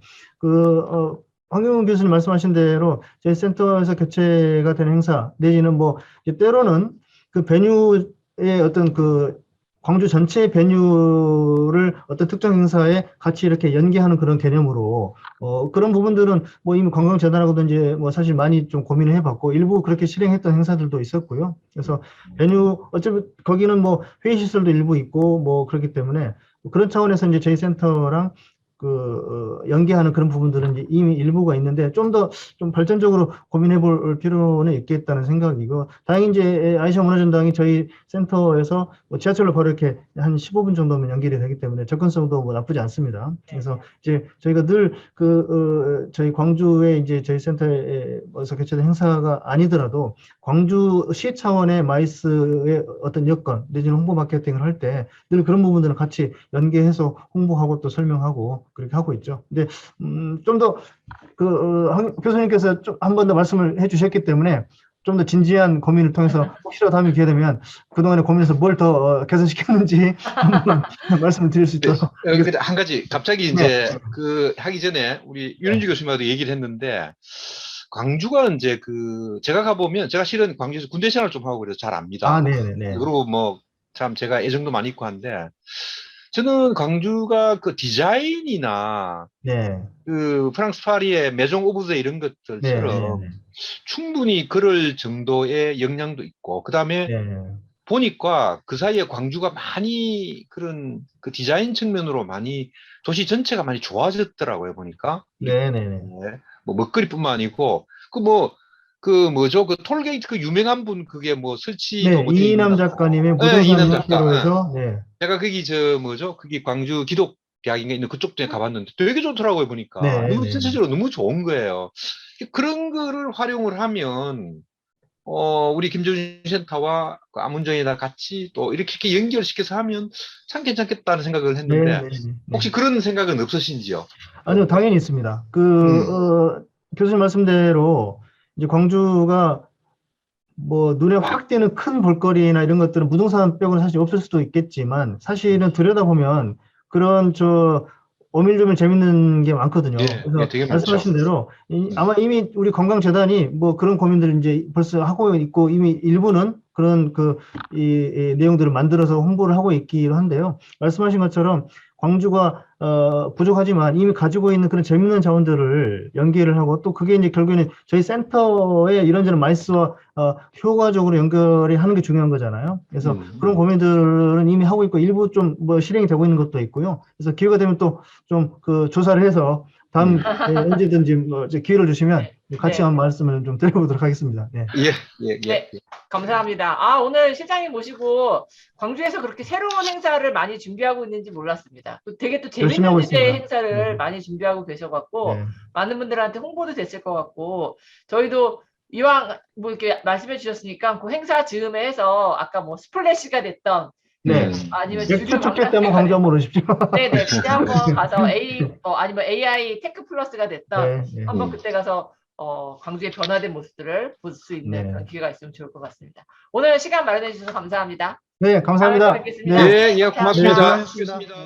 황경훈 교수님 말씀하신 대로 저희 센터에서 개최가 되는 행사 내지는 뭐 때로는 그 베뉴의 어떤 그 광주 전체 베뉴를 어떤 특정 행사에 같이 이렇게 연계하는 그런 개념으로 그런 부분들은 뭐 이미 관광재단하고도 이제 뭐 사실 많이 좀 고민을 해봤고 일부 그렇게 실행했던 행사들도 있었고요. 그래서 베뉴 어차피 거기는 뭐 회의시설도 일부 있고 뭐 그렇기 때문에 그런 차원에서 이제 저희 센터랑 연계하는 그런 부분들은 이제 이미 일부가 있는데 좀 더 좀 발전적으로 고민해 볼 필요는 있겠다는 생각이고 다행히 이제 아시아 문화전당이 저희 센터에서 뭐 지하철로 바로 이렇게 한 15분 정도면 연결이 되기 때문에 접근성도 뭐 나쁘지 않습니다. 그래서 이제 저희가 늘 저희 광주에 이제 저희 센터에서 개최된 행사가 아니더라도 광주시 차원의 마이스의 어떤 여건 내지는 홍보 마케팅을 할 때 늘 그런 부분들은 같이 연계해서 홍보하고 또 설명하고 그렇게 하고 있죠. 근데 좀 더 교수님께서 좀 한 번 더 말씀을 해주셨기 때문에 좀 더 진지한 고민을 통해서 혹시라도 다음에 기회 되면 그동안의 고민에서 뭘 더 개선시켰는지 한번 말씀을 드릴 수 있도록. 근데 한 가지 갑자기 이제 그 하기 전에 우리 윤은주 교수님하고도 얘기를 했는데 광주가 이제 그 제가 가보면 제가 실은 광주에서 군대 생활을 좀 하고 그래서 잘 압니다. 네네네. 그리고 뭐 참 제가 애정도 많이 있고 한데 저는 광주가 그 디자인이나 그 프랑스 파리의 메종 오브제 이런 것들처럼 충분히 그럴 정도의 역량도 있고 그다음에 보니까 그 사이에 광주가 많이 그런 그 디자인 측면으로 많이 도시 전체가 많이 좋아졌더라고요 보니까. 뭐 먹거리뿐만 아니고 그 뭐죠 그 톨게이트 그 유명한 분 그게 뭐 설치도 뭐 이인남 작가님의 부동산 이야기로해서 제가 거기 저 뭐죠 거기 광주 기독대학인가 있는 그쪽 에 가봤는데 되게 좋더라고요 보니까. 너무 전체적으로 너무 좋은 거예요. 그런 거를 활용을 하면 우리 김조준 센터와 그 아문정이나 같이 또 이렇게 연결시켜서 하면 참 괜찮겠다는 생각을 했는데 혹시 그런 생각은 없으신지요? 아니요, 당연히 있습니다. 교수님 말씀대로 이제 광주가 뭐 눈에 확 띄는 큰 볼거리나 이런 것들은 부동산 빼고는 사실 없을 수도 있겠지만 사실은 들여다보면 그런 오밀조밀 재밌는 게 많거든요. 그래서 되게 말씀하신 대로 아마 이미 우리 관광재단이 뭐 그런 고민들을 이제 벌써 하고 있고 이미 일부는 그런 이 내용들을 만들어서 홍보를 하고 있기도 한데요. 말씀하신 것처럼 광주가 부족하지만 이미 가지고 있는 그런 재밌는 자원들을 연계를 하고 또 그게 이제 결국에는 저희 센터에 이런저런 마이스와 효과적으로 연결이 하는 게 중요한 거잖아요. 그래서 그런 고민들은 이미 하고 있고 일부 좀 뭐 실행이 되고 있는 것도 있고요. 그래서 기회가 되면 또 좀 그 조사를 해서 다음 언제든지 뭐 기회를 주시면 같이 한번 말씀을 좀 드려보도록 하겠습니다. 네, 감사합니다. 오늘 실장님 모시고 광주에서 그렇게 새로운 행사를 많이 준비하고 있는지 몰랐습니다. 되게 또 재밌는 주제의 행사를 많이 준비하고 계셔갖고 많은 분들한테 홍보도 됐을 것 같고 저희도 이왕 뭐 이렇게 말씀해 주셨으니까 그 행사 즈음에 해서 아까 뭐 스플래시가 됐던 아니면 축제 때문에 광주 한번 오십시오. 네네, 그때 한번 가서 아니면 AI 테크 플러스가 됐던 한번 그때 가서 광주의 변화된 모습들을 볼 수 있는 그런 기회가 있으면 좋을 것 같습니다. 오늘 시간 마련해 주셔서 감사합니다. 네, 감사합니다. 다음에 뵙겠습니다. 고맙습니다. 고맙습니다.